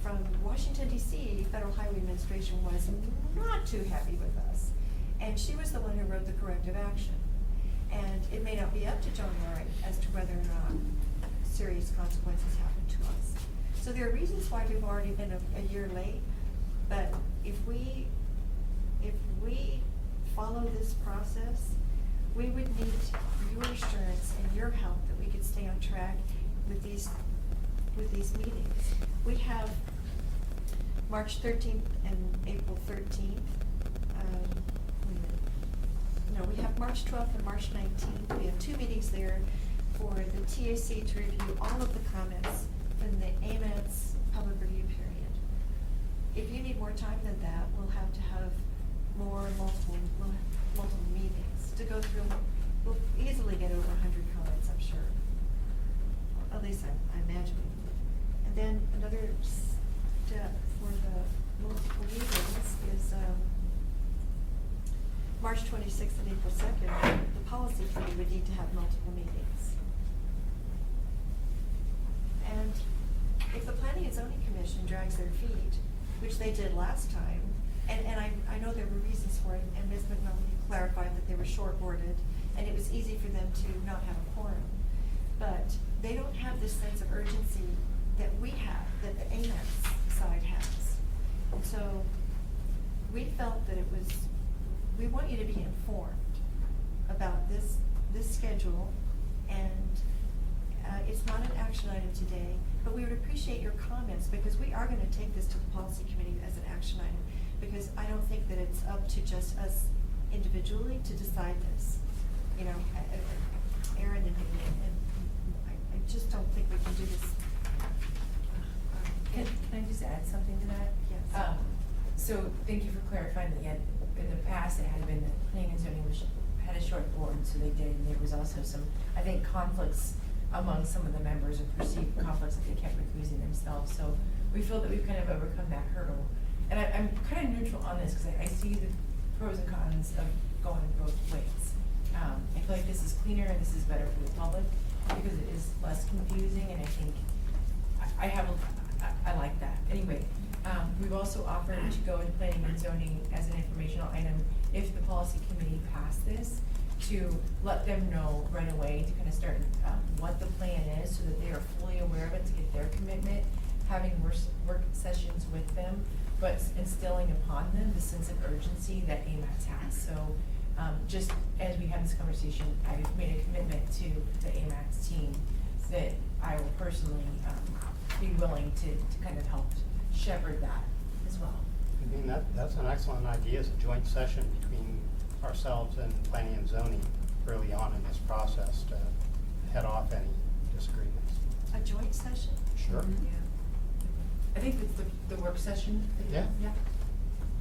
from Washington, D.C., Federal Highway Administration was not too happy with us. And she was the one who wrote the corrective action. And it may not be up to John Laurie as to whether or not serious consequences happen to us. So there are reasons why we've already been a year late, but if we follow this process, we would need your assurance and your help that we could stay on track with these meetings. We have March 13th and April 13th. We have March 12th and March 19th. We have 2 meetings there for the TAC to review all of the comments from the AMATS public review period. If you need more time than that, we'll have to have multiple meetings to go through. We'll easily get over 100 comments, I'm sure. At least I imagine. And then another step for the multiple meetings is March 26th and April 2nd, the policy committee would need to have multiple meetings. And if the Planning and Zoning Commission drags their feet, which they did last time, and I know there were reasons for it, and Ms. McNulty clarified that they were short-boarded, and it was easy for them to not have a quorum. But they don't have this sense of urgency that we have, that the AMATS side has. And so we felt that we want you to be informed about this schedule, and it's not an action item today, but we would appreciate your comments, because we are going to take this to the policy committee as an action item, because I don't think that it's up to just us individually to decide this. Aaron and me, and So thank you for clarifying that, yeah, in the past, it had been that planning and zoning had a short board, so they did, and there was also some, I think, conflicts among some of the members, or perceived conflicts that they kept recusing themselves, so we feel that we've kind of overcome that hurdle. And I'm kind of neutral on this, because I see the pros and cons of going both ways. I feel like this is cleaner and this is better for the public, because it is less confusing, and I think, I like that. Anyway, we've also offered to go into planning and zoning as an informational item if the policy committee passed this, to let them know right away, to kind of start what the plan is, so that they are fully aware of it, to get their commitment, having work sessions with them, but instilling upon them the sense of urgency that AMATS has. So just as we have this conversation, I've made a commitment to the AMATS team that I will personally be willing to kind of help shepherd that as well. I mean, that's an excellent idea, is a joint session between ourselves and planning and zoning early on in this process to head off any disagreements. A joint session? Sure. I think it's the work session. Yeah. Yeah.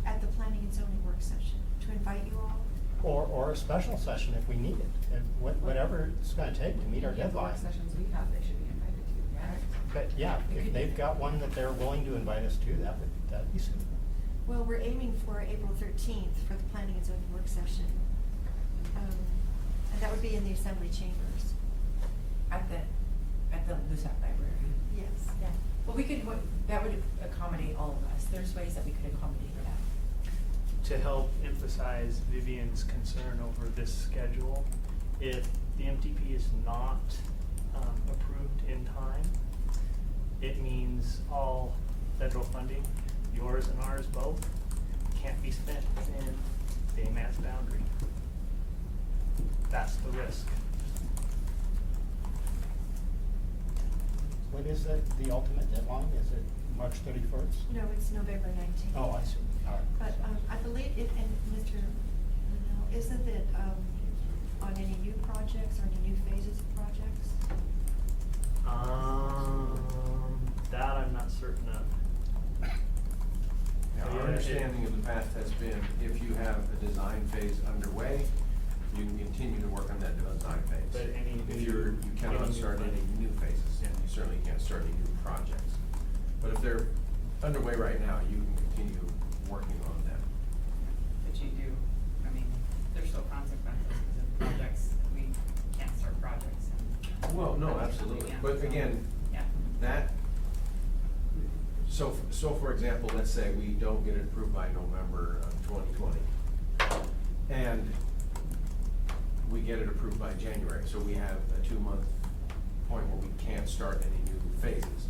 At the planning and zoning work session, to invite you all? Or a special session if we need it, whatever it's gonna take to meet our Yeah, the work deadline. sessions we have, they should be invited to, yeah. But yeah, if they've got one that they're willing to invite us to, that'd be super. Well, we're aiming for April 13th for the planning and zoning work session. And that would be in the assembly chambers. At the Lusat Library. Yes. Yeah. Well, that would accommodate all of us. There's ways that we could accommodate that. To help emphasize Vivian's concern over this schedule, if the MTP is not approved in time, it means all federal funding, yours and ours both, can't be spent within the AMATS boundary. That's the risk. What is the ultimate deadline? Is it March 31st? No, it's November 19th. Oh, I see. All right. But I believe it, and Mr. Linnell, isn't it on any new projects or any new phases of projects? That I'm not certain of. Now, our understanding of the past has been, if you have a design phase underway, you can continue to work on that design phase. But You cannot any start new any new phases, and you certainly can't start any new projects. But if they're underway right now, you can continue working on them. But you do, I mean, there's still consequences, because if projects, we can't start projects. And Well, no, absolutely, Yeah. but again, Yeah. that, so for example, let's say we don't get it approved by November of 2020, and we get it approved by January, so we have a 2-month point where we can't start any new phases.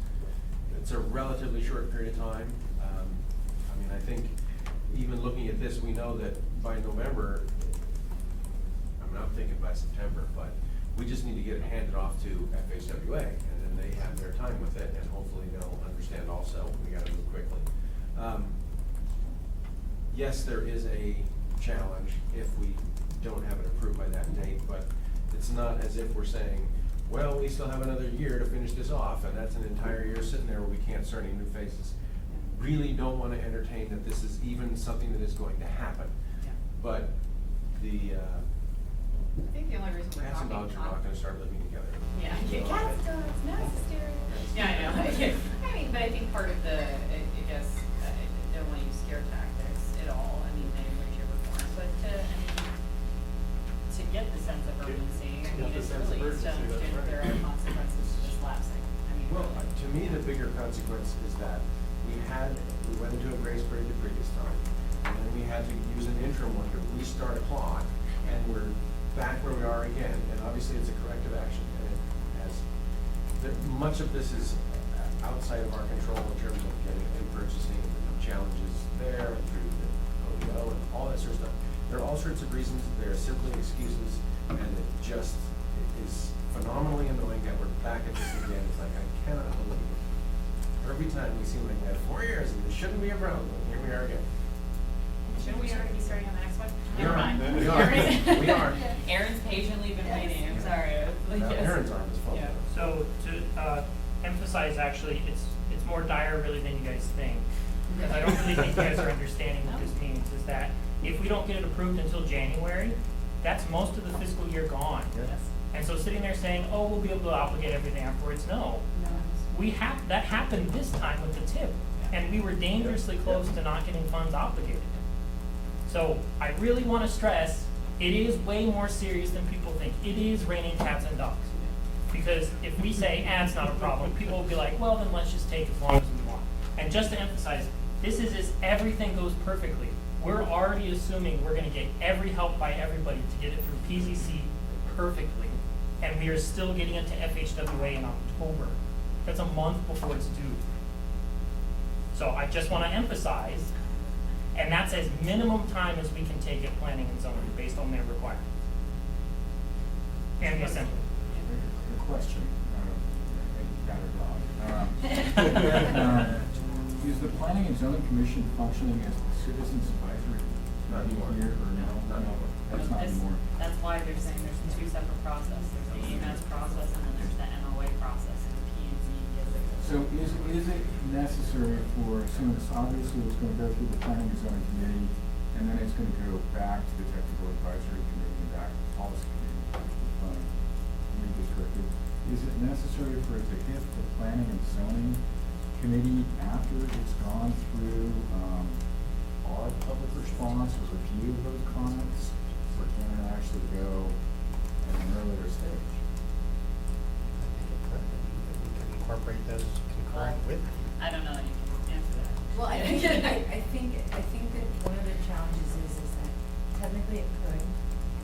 It's a relatively short period of time. I mean, I think even looking at this, we know that by November, I'm not thinking by September, but we just need to get it handed off to FHWA, and then they have their time with it, and hopefully they'll understand also, we gotta move quickly. Yes, there is a challenge if we don't have it approved by that date, but it's not as if we're saying, well, we still have another year to finish this off, and that's an entire year sitting there where we can't start any new phases. Really don't wanna entertain that this is even something that is going to happen. Yeah. But the, I think the only reason we're cats and talking. dogs are not gonna start living together. Yeah. So, Cats, dogs, necessary. Yeah, I know. I mean, but I think part of the, I guess, I don't want to use scare tactics at all, I mean, in any way, shape, or form, but to get the sense of urgency, I mean, it's really, there are consequences to this lapsing. I mean, Well, to me, the bigger consequence is that we went into a grace period the previous time, and then we had to use an interim one to restart a clock, and we're back where we are again, and obviously it's a corrective action, and it has, much of this is outside of our control in terms of getting and purchasing, and challenges there, through the OEO, and all that sort of stuff. There are all sorts of reasons, there are simply excuses, and it just is phenomenally annoying that we're back at this again. It's like, I cannot believe it. Every time we seem like we had 4 years, and this shouldn't be a problem, and here we are again. Shouldn't we already be starting on the next one? We Never are. mind. We are. We are. Aaron's patiently been waiting, I'm sorry. Aaron's arm is full. Yeah. So to emphasize, actually, it's more dire really than you guys think. because I don't really think you guys are understanding what this means, is that if we don't get it approved until January, that's most of the fiscal year gone. Yes. And so sitting there saying, oh, we'll be able to obligate everything afterwards, no. That happened this time with the TIP, and we were dangerously close to not getting funds obligated. So I really want to stress, it is way more serious than people think. It is raining cats and dogs. Because if we say, it's not a problem, people will be like, well, then let's just take as long as we want. And just to emphasize, this is if everything goes perfectly. We're already assuming we're going to get every help by everybody to get it through PZC perfectly. And we are still getting it to FHWA in October. That's a month before it's due. So I just want to emphasize, and that's as minimum time as we can take at planning and zoning based on their requirements. And the assembly. The question, is the Planning and Zoning Commission functioning as the Citizens Advisory Not anymore. here, or no? Not No, anymore. that's not This- anymore. That's why they're saying there's two separate processes. There's the AMATS process and then there's the MOA process and P&Z gets it. So is it necessary for, since obviously it's going to go through the Planning and Zoning Committee, and then it's going to go back to the Technical Advisory Committee and back to the Policy Committee, if I read this correctly, is it necessary for it to hit the Planning and Zoning Committee after it's gone through our public response or review of those comments, or can it actually go at an earlier stage? I think it could, that we could incorporate those concurrent with. I don't know that you can answer that. Well, I think that one of the challenges is that technically it could,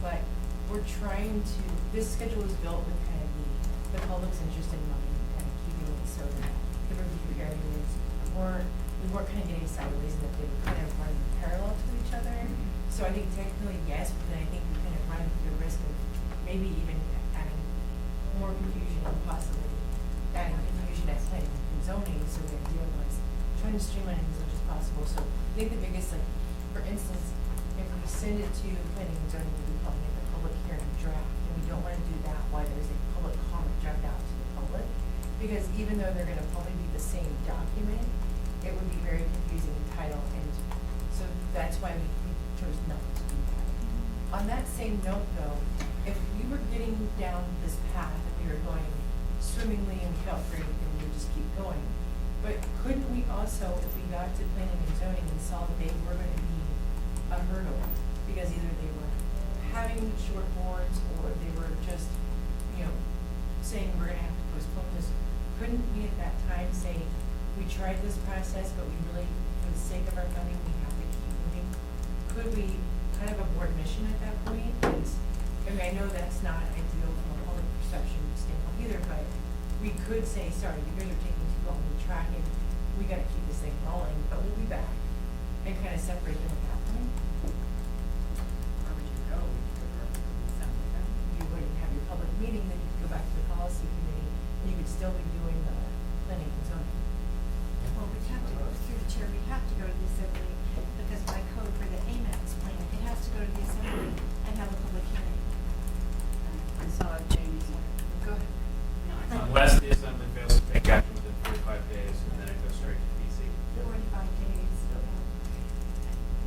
but we're trying to, this schedule is built with kind of the public's interest in mind, kind of keeping it so that the review areas we weren't kind of getting sideways and that they were kind of running parallel to each other. So I think technically yes, but then I think we kind of run the risk of maybe even adding more confusion and possibly adding confusion at planning and zoning. So the idea was trying to streamline it as much as possible. So I think the biggest, like, for instance, if we send it to planning and zoning, we probably make a public hearing draft, and we don't want to do that while there's a public comment draft out to the public, because even though they're going to probably be the same document, it would be very confusing in title, and so that's why we chose not to do that. On that same note, though, if we were getting down this path and we were going swimmingly and we felt great and we would just keep going, but couldn't we also, if we got to planning and zoning and saw that they were going to be a hurdle, because either they were having short boards or they were just, saying we're going to have to postpone this, couldn't we at that time say, we tried this process, but we really, for the sake of our funding, we have to keep moving? Could we kind of abort mission at that point? I know that's not ideal from a public perception standpoint either, but we could say, sorry, you guys are taking too long to track it, we gotta keep this thing rolling, but we'll be back, and kind of separate them at that point. Where would you go? Would you go directly to the assembly then? You wouldn't have your public meeting, then you could go back to the policy committee, and you could still be doing the planning and zoning. Well, we'd have to go through the chair, we'd have to go to the assembly, because by code for the AMATS plan, it has to go to the assembly and have a public hearing. I saw Jamie's. Go ahead. Unless the assembly fails to take action within 45 days, and then it goes straight to PC. 45 days.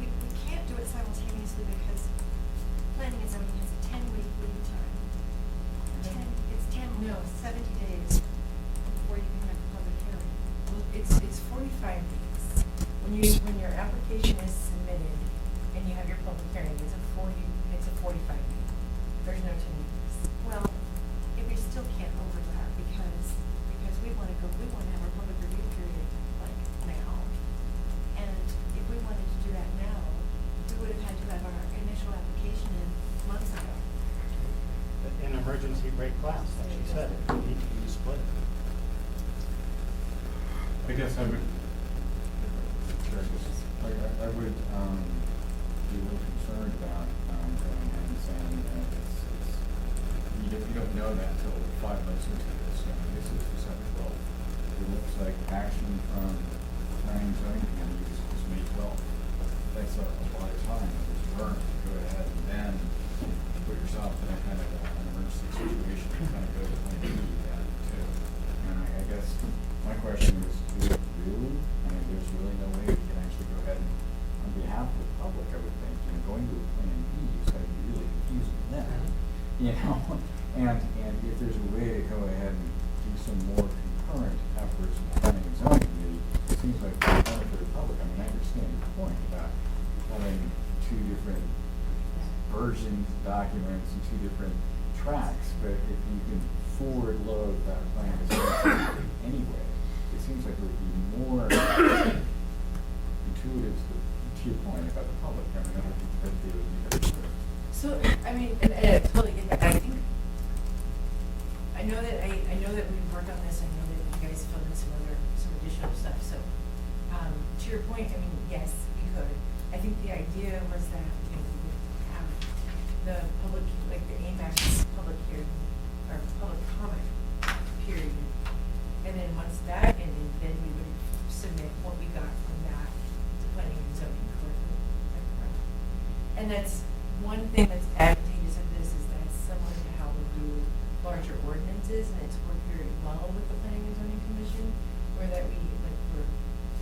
We can't do it simultaneously because planning and zoning has a 10-week lead time. It's 70 days before you can have a public hearing. Well, it's 45 days. When your application is submitted and you have your public hearing, it's a 45 day. There's no 10 weeks. Well, if we still can't overlap because we want to have our public review period like now. And if we wanted to do that now, we would have had to have our initial application in months ago. An emergency break glass, like she said, we need to be split. I guess I would, I would be a little concerned about going ahead and saying that you don't know that until 5 months into this. This is December 12th. It looks like action from the planning and zoning committee is May 12th. That's a lot of time. It's burnt to go ahead and then put yourself in a kind of an emergency situation to kind of go to plan B then too. And I guess my question is, do it really? I mean, there's really no way we can And if there's a way to go ahead and do some more concurrent efforts with the planning and zoning committee, it seems like for the benefit of the public. I mean, I understand your point about having two different versions, documents, and two different tracks, but if you can forward load that planning and zoning anyway, it seems like it would be more intuitive to your point about the public. I mean, I don't think that they would be very clear. So, I mean, and I totally get that, I think, I know that we've worked on this, I know that you guys filled in some additional stuff, so, to your point, I mean, yes, we could. I think the idea was that, you know, we would have the public, like the AMATS public hearing, or public comment period, and then once that ended, then we would submit what we got from that to planning and zoning, correct? And that's one thing that's advantageous of this is that it's similar to how we do larger ordinances, and it's worked very well with the planning and zoning commission, where that we, like, for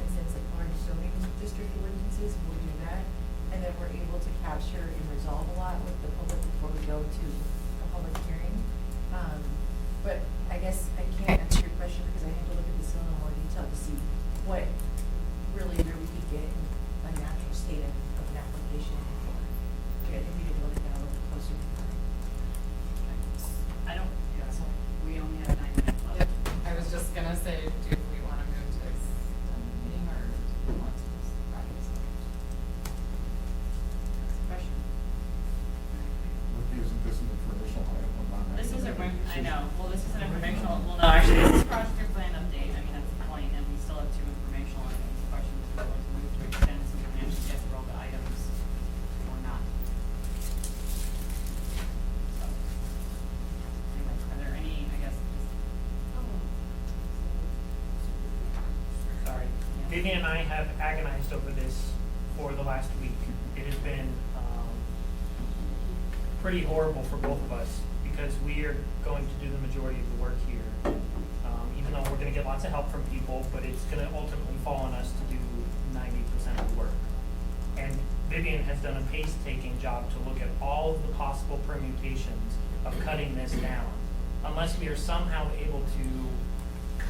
instance, like large zoning district ordinances, we'll do that, and then we're able to capture and resolve a lot with the public before we go to a public hearing. But I guess I can't answer your question because I have to look at this in a little more detail to see what really where we could get a natural state of an application for. I think we could look at that a little closer. I don't, yeah, so we only have 9 minutes left. Yep, I was just gonna say, do we wanna move to extend the meeting or do we want to just wrap this up? Question? Isn't this an informational item? This is I know, well, this is an informational, well, no, actually, this is project and plan update, I mean, that's the point, and we still have 2 informational items, questions, if we want to move to extend, so we can actually get through all the items, or not. So, anyway, are there any, I guess, Sorry. Vivian and I have agonized over this for the last week. It has been pretty horrible for both of us because we are going to do the majority of the work here. Even though we're going to get lots of help from people, but it's going to ultimately fall on us to do 90% of the work. And Vivian has done a painstaking job to look at all of the possible permutations of cutting this down. Unless we are somehow able to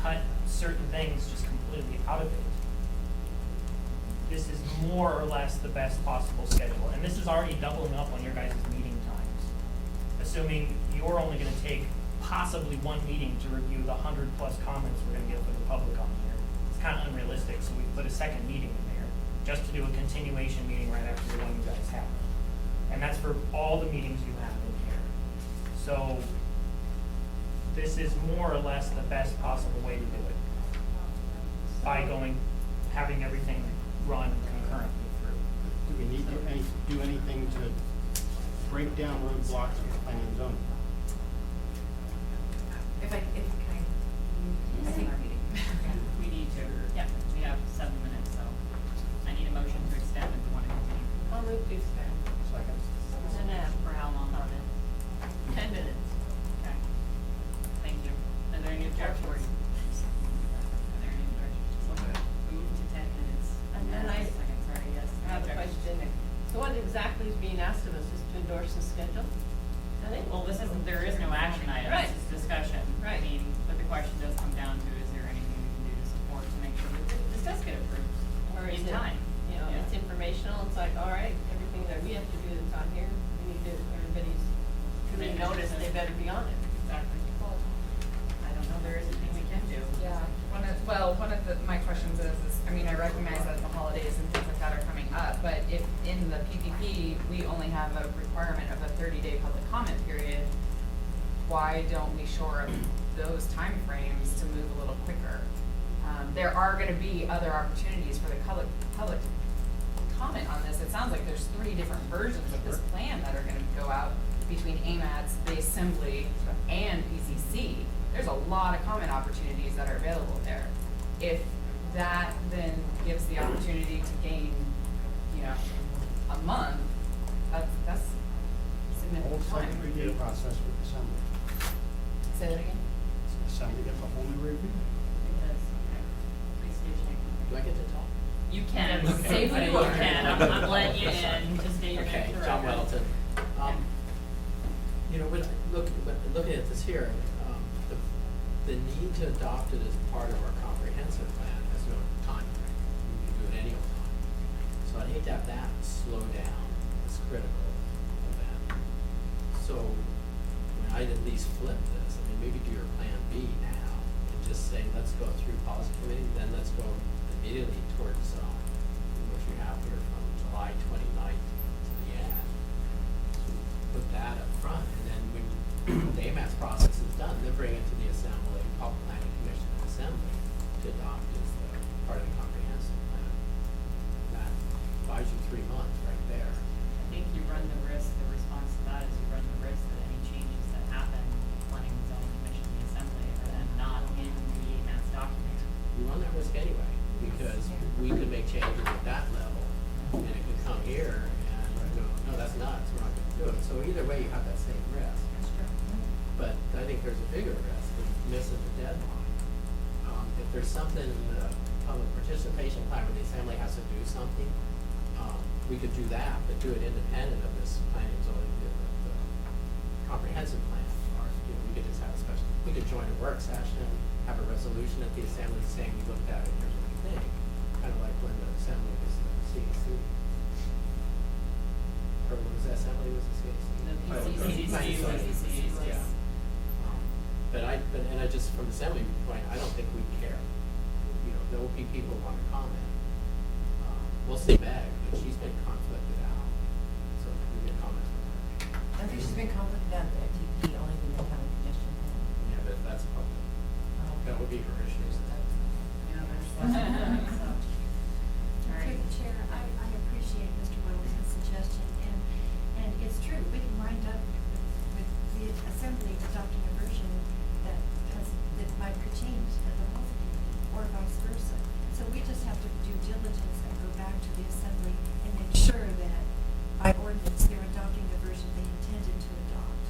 cut certain things just completely out of it, this is more or less the best possible schedule. And this is already doubling up on your guys' meeting times. Assuming you're only going to take possibly 1 meeting to review the 100+ comments we're going to get from the public on here. It's kind of unrealistic, so we put a second meeting in there just to do a continuation meeting right after the one you guys have. And that's for all the meetings you have in here. So this is more or less the best possible way to do it by having everything run concurrently through. Do we need to do anything to break down roadblocks with planning and zoning? If I, I think we need to, yeah, we have 7 minutes, so I need a motion to extend if we want to continue. I'll move to extend. Second. And for how long? 10 minutes. Okay. Thank you. Are there any objections? Are there any objections? Move to 10 minutes. And I, Second, sorry, yes. I have a question. So what exactly is being asked of us is to endorse the schedule? I think. Well, there is no action item, Right. it's discussion. Right. I mean, but the question does come down to, is there anything we can do to support to make sure that this does get approved Or is in it, time? you know, Yeah. it's informational, it's like, all right, everything that we have to do that's on here, we need to, everybody's giving notice, they better be on it. Exactly. I don't know, there is anything we can do. Yeah, one of my questions is, I mean, I recognize that the holidays and things like that are coming up, but if in the PPP, we only have a requirement of a 30-day public comment period, why don't we shore up those timeframes to move a little quicker? There are gonna be other opportunities for the public to comment on this. It sounds like there's 3 different versions of this plan that are gonna go out between AMATS, the Assembly, and PCC. There's a lot of comment opportunities that are available there. If that then gives the opportunity to gain, you know, a month, that's significant Whole time. second review process with Assembly. Say that again? Assembly gets a whole new review. Because, please state your name. Do I get to talk? You can, Okay. say who you Okay. can, I'm letting you in, just state your name Okay, for the John record. Welton. You know, when I look looking at this here, the need to adopt it as part of our comprehensive plan has no time frame. We can do it any old time. So I'd hate to have that slow down this critical event. So, I'd at least flip this. I mean, maybe do your plan B now and just say, let's go through policy committee, then let's go immediately towards what you have here from July 29th to the end. Put that up front, and then when the AMATS process is done, then bring it to the Assembly, Public Planning Commission and Assembly to adopt as the part of the comprehensive plan. That buys you 3 months right there. I think you run the risk, the response to that is you run the risk that any changes that happen, planning and zoning commission, the assembly, are then not in the AMATS document. You run that risk anyway, because we could make changes at that level, and it could come here and go, no, that's nuts, we're not gonna do it. So either way, you have that same risk. But I think there's a bigger risk of missing the deadline. If there's something in the public participation plan where the assembly has to do something, we could do that, but do it independent of this planning and zoning, the comprehensive plan. Or, we could just have a special, we could join a work session, have a resolution at the assembly saying we looked at it, here's what we think. Kind of like when the assembly was the CAC. Or was the assembly was the CAC? PCC Yeah. But I just, from the assembly point, I don't think we care. There will be people who want to comment. We'll see Meg, but she's been conflicted out, so we get comments from her. I think she's been conflicted out the FTP, only the midtown congestion plan. Yeah, but that's public. That would be her issues. Yeah, there's so. All right. Through the chair, I appreciate Mr. Wilson's suggestion, and it's true, we can wind up with the assembly adopting a version that might could change at the policy committee, or vice versa. So we just have to do diligence and go back to the assembly and make sure that by ordinance, they're adopting the version they intended to adopt.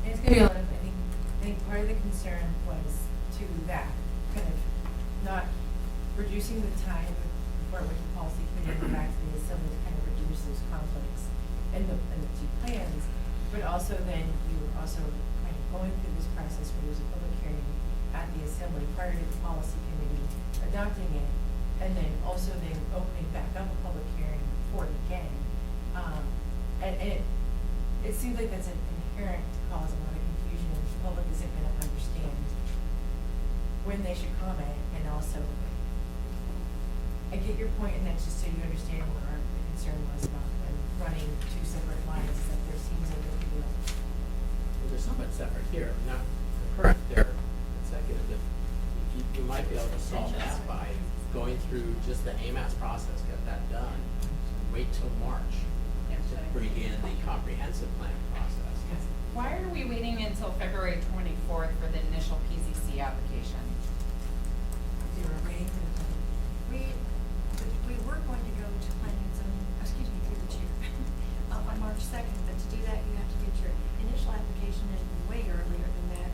And it's gonna be a lot of, I think part of the concern was to that, kind of not reducing the time before it went to policy committee and back to the assembly to kind of reduce those conflicts in the two plans, but also then you also kind of going through this process where there's a public hearing at the assembly prior to the policy committee adopting it, and then also then opening back up a public hearing for it again. And it seems like that's an inherent cause a lot of confusion, and the public isn't gonna understand when they should comment, and also, I get your point, and that's just so you understand what our concern was about them running two separate lines, that there seems like a real. Well, there's somewhat separate here, not correct there, consecutive. You might be able to solve that by going through just the AMATS process, get that done, and wait till March to bring in the comprehensive plan process. Why are we waiting until February 24th for the initial PCC application? They were waiting for the time. We were going to go to planning and zoning, excuse me, through the chair, on March 2nd, but to do that, you have to get your initial application in way earlier than that.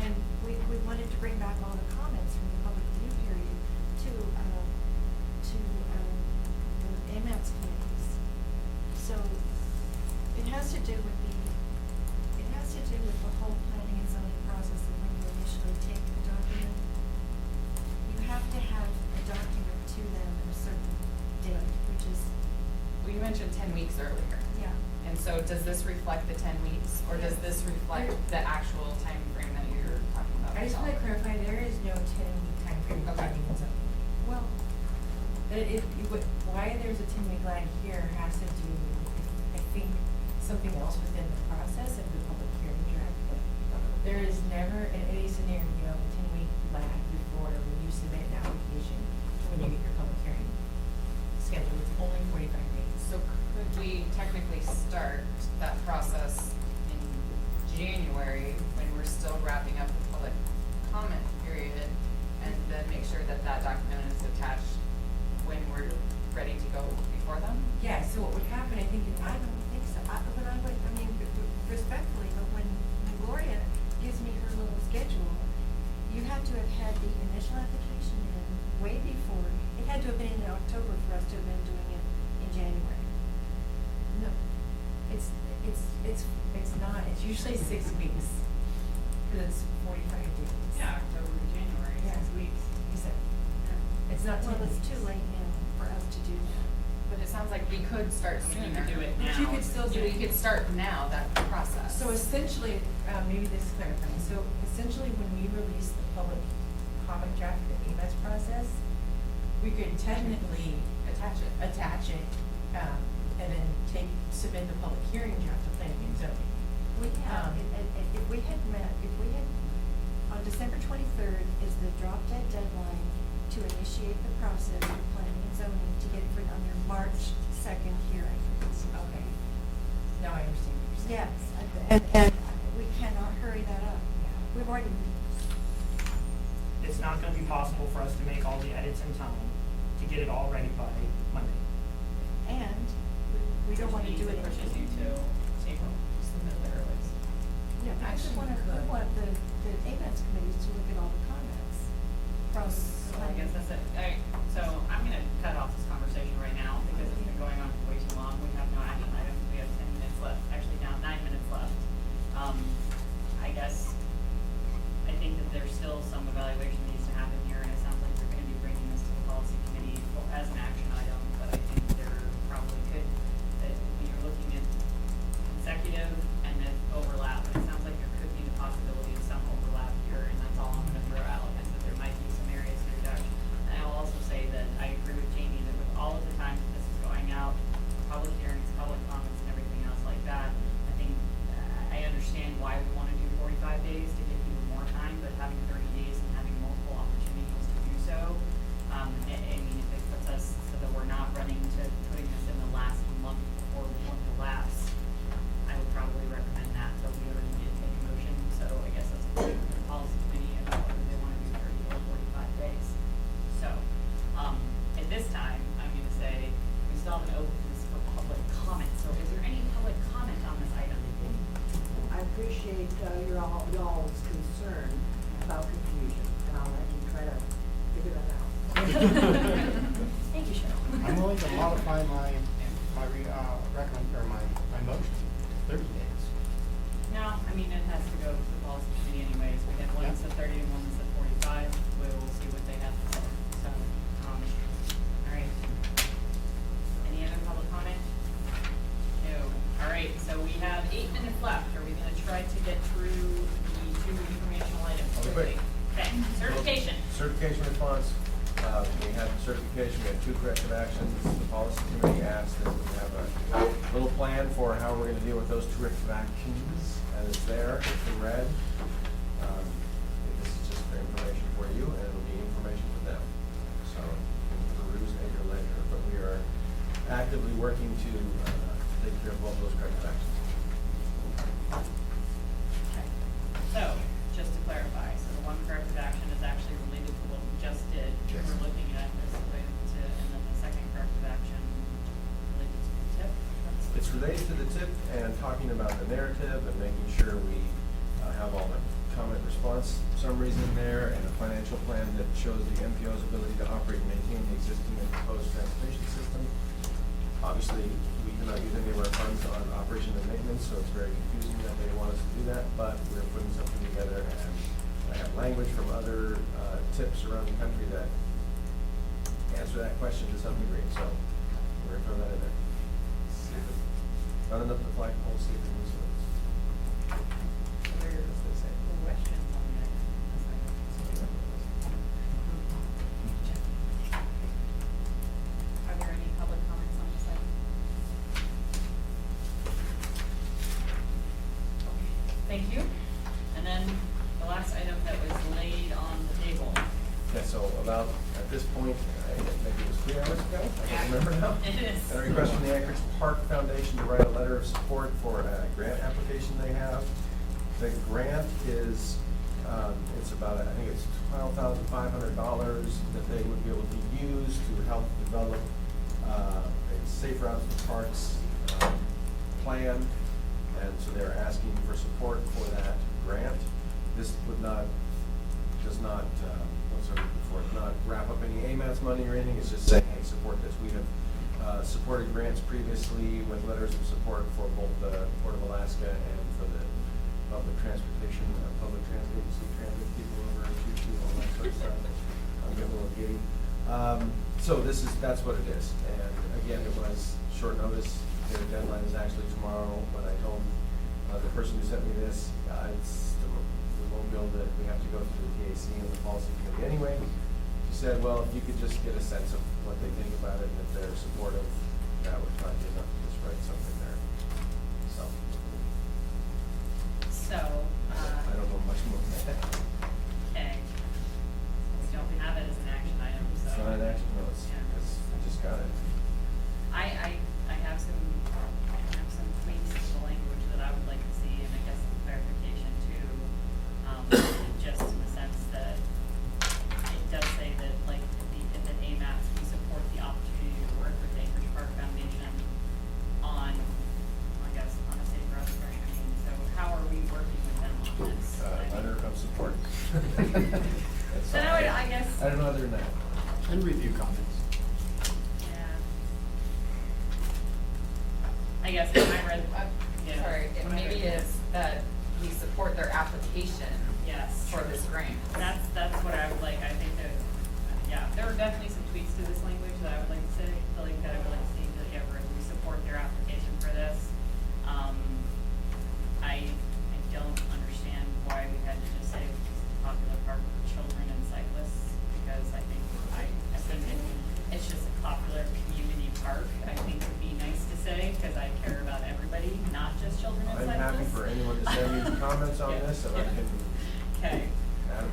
And we wanted to bring back all the comments from the public review period to the AMATS committees. So it has to do with the whole planning and zoning process of when you initially take the document. You have to have a document to them at a certain date, which is, Well, you mentioned 10 weeks earlier. yeah. And so does this reflect the 10 weeks, or does this reflect the actual time frame that you're talking about? I just want to clarify, there is no 10-week time frame for Okay. planning and zoning. Well, Why there's a 10-week lag here has to do with, I think, something else within the process of the public hearing draft. But there is never in any scenario a 10-week lag before when you submit an application to when you get your public hearing scheduled. It's only 45 days. So could we technically start that process in January when we're still wrapping up the public comment period, and then make sure that that document is attached when we're ready to go before them? Yeah, so what would happen, I think, I don't think so. Respectfully, but when Gloria gives me her little schedule, you have to have had the initial application in way before. It had to have been in October for us to have been doing it in January. no, it's not. It's usually 6 weeks. not Well, 10 it's weeks. too late now for us to do that. But it sounds like we could start I mean, you sooner. could do it But now. you could still do You it. could start now, that process. So essentially, maybe this is clarifying, so essentially when we release the public comment draft, the AMATS process, we could technically Attach it. and then submit the public hearing draft to planning and zoning. We have, if we had on December 23rd is the drop dead deadline to initiate the process of planning and zoning to get it for on your March 2nd hearing. Okay. Now I understand what you're saying. Yes, and we cannot hurry that up. We've already, It's not gonna be possible for us to make all the edits in time to get it all ready by Monday. and we don't want to do it. Pushes you to April, submit the earliest. Yeah, we Actually, want we could. the AMATS committees to look at all the comments from. So I guess that's it. Alright, so I'm gonna cut off this conversation right now because it's been going on for way too long. We have no action items. We have 10 minutes left, actually now 9 minutes left. I guess, I think that there's still some evaluation that needs to happen here, and it sounds like you're gonna be bringing this to the policy committee as an action item, but I think there probably could, that when you're looking at consecutive and then overlap, it sounds like there could be the possibility of some overlap here, and that's all I'm gonna throw out, is that there might be some areas of reduction. And I'll also say that I agree with Jamie that with all of the time that this is going out, public hearings, public comments, and everything else like that, I think, I understand why we wanna do 45 days to give people more time, but having 30 days and having multiple opportunities to do so, I mean, if it puts us so that we're not running to putting this in the last month before we want to lapse, I would probably recommend that, but we already did make a motion, so I guess that's a question for the policy committee about whether they wanna do 30 or 45 days. So, at this time, I'm gonna say, we still haven't opened this for public comment, so is there any public comment on this item? I appreciate y'all's concern about confusion, and I'll let you try to figure that out. Thank you, Cheryl. I'm willing to modify my motion to 30 days. No, I mean, it has to go to the policy committee anyways. We had one that said 30 and one that said 45. We will see what they have to say. So, all right. Any other public comment? No. All right, so we have 8 minutes left. Are we gonna try to get through the 2 informational items Okay, quickly? quick. Okay, certification. Certification response, we had certification, we had 2 corrective actions. The policy committee asked that we have a little plan for how we're gonna deal with those 2 corrective actions, and it's there, it's in red. This is just for information for you, and it'll be information for them. So, you can peruse at your leisure, but we are actively working to take care of both those corrective actions. Okay. So, just to clarify, so the one corrective action is actually related to what we just did. Yes. We're looking at this related to, and then the second corrective action related to the tip. It's related to the tip and talking about the narrative and making sure we have all the comment response summaries in there and a financial plan that shows the MPO's ability to operate and maintain the existing and proposed transportation system. Obviously, we cannot use any of our funds on operation and maintenance, so it's very confusing that they want us to do that, but we're putting something together, and I have language from other tips around the country that answer that question to some degree, so we're gonna throw that in there. See if it- running up the flagpole, see if it moves. Other questions on that? Are there any public comments on this item? Okay, thank you. And then the last item that was laid on the table. Yeah, so about, at this point, maybe it was 3 hours ago, I don't remember now. It is. And a request from the Anchorage Park Foundation to write a letter of support for a grant application they have. The grant is, it's about, I think it's $12,500 that they would be able to use to help develop a safe routes to parks plan. And so they're asking for support for that grant. This would not, does not, what's our before, not wrap up any AMATS money or anything. It's just saying, hey, support this. We have supported grants previously with letters of support for both the Port of Alaska and for the public transportation, public transit agency, transit people over, choo-choo, all that sort of stuff. I'm getting a little giddy. So that's what it is. And again, it was short notice. Their deadline is actually tomorrow. When I told the person who sent me this, we won't be able to, we have to go through the PAC and the policy committee anyway. She said, well, if you could just get a sense of what they think about it and if they're supportive, that would probably be enough to just write something there. So, So, I don't know much more than that. okay. We don't have it as an action item, so. It's not an action, no, Yeah. I just got it. I have some tweaks to the language that I would like to see, and I guess some clarification too. Just in the sense that it does say that, like, at AMATS, we support the opportunity to work with the Anchorage Park Foundation on, I guess, on a safer upgrade. I mean, so how are we working with them on this? Letter of support. That's So all. I guess. I don't know other than that. And review comments. Yeah. I guess if I read, yeah. Sorry, it maybe is that we support their application Yes. for this grant. That's what I would like. I think that, yeah, there are definitely some tweaks to this language that I would like to say, that I would like to see, that, yeah, we support their application for this. I don't understand why we had to just say it's a popular park for children and cyclists, because I think it's just a popular community park. I think would be nice to say, because I care about everybody, not just children and I'm cyclists. happy for anyone to send me comments on this, and I can Okay. add them.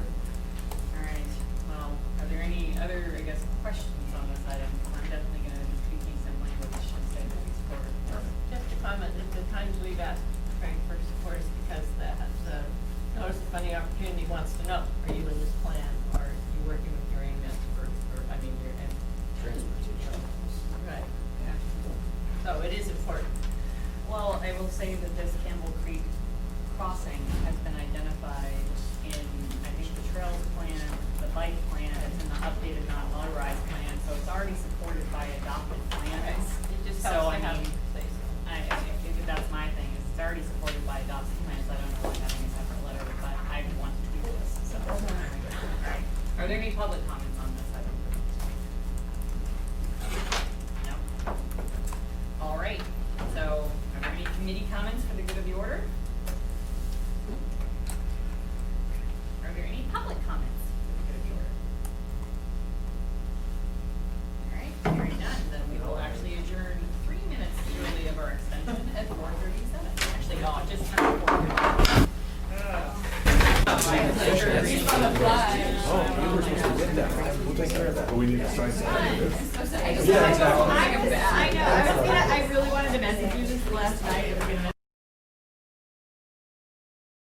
All right, well, are there any other, I guess, questions on this item? I'm definitely gonna be tweaking some language and say that we support it. Just to comment, that the times we've asked Frank for support is because the Notice of Funding Opportunity wants to know, are you in this plan, or are you working with your AMATS for, I mean, your Transportation. right, yeah. So it is important. Well, I will say that this Campbell Creek crossing has been identified in, I think, the trails plan, the bike plan, it's in the updated non-motorized plan, so it's already supported by adopted plans. It just So, helps I to have mean, say so. I think that that's my thing, is it's already supported by adopted plans, I don't know why having a separate letter, but I want to tweak this, so. Alright, are there any public comments on this item? No? Alright, so, are there any committee comments for the good of the order? Are there any public comments for the good of the order? Alright, hearing none, then we will actually adjourn 3 minutes early of our extension at 4:37. Actually, no, it just turned 4:30. Oh, we were supposed to get that. We'll take care of that. But we need to sign something. Yeah, exactly. I know, I really wanted to message you this last night, I was gonna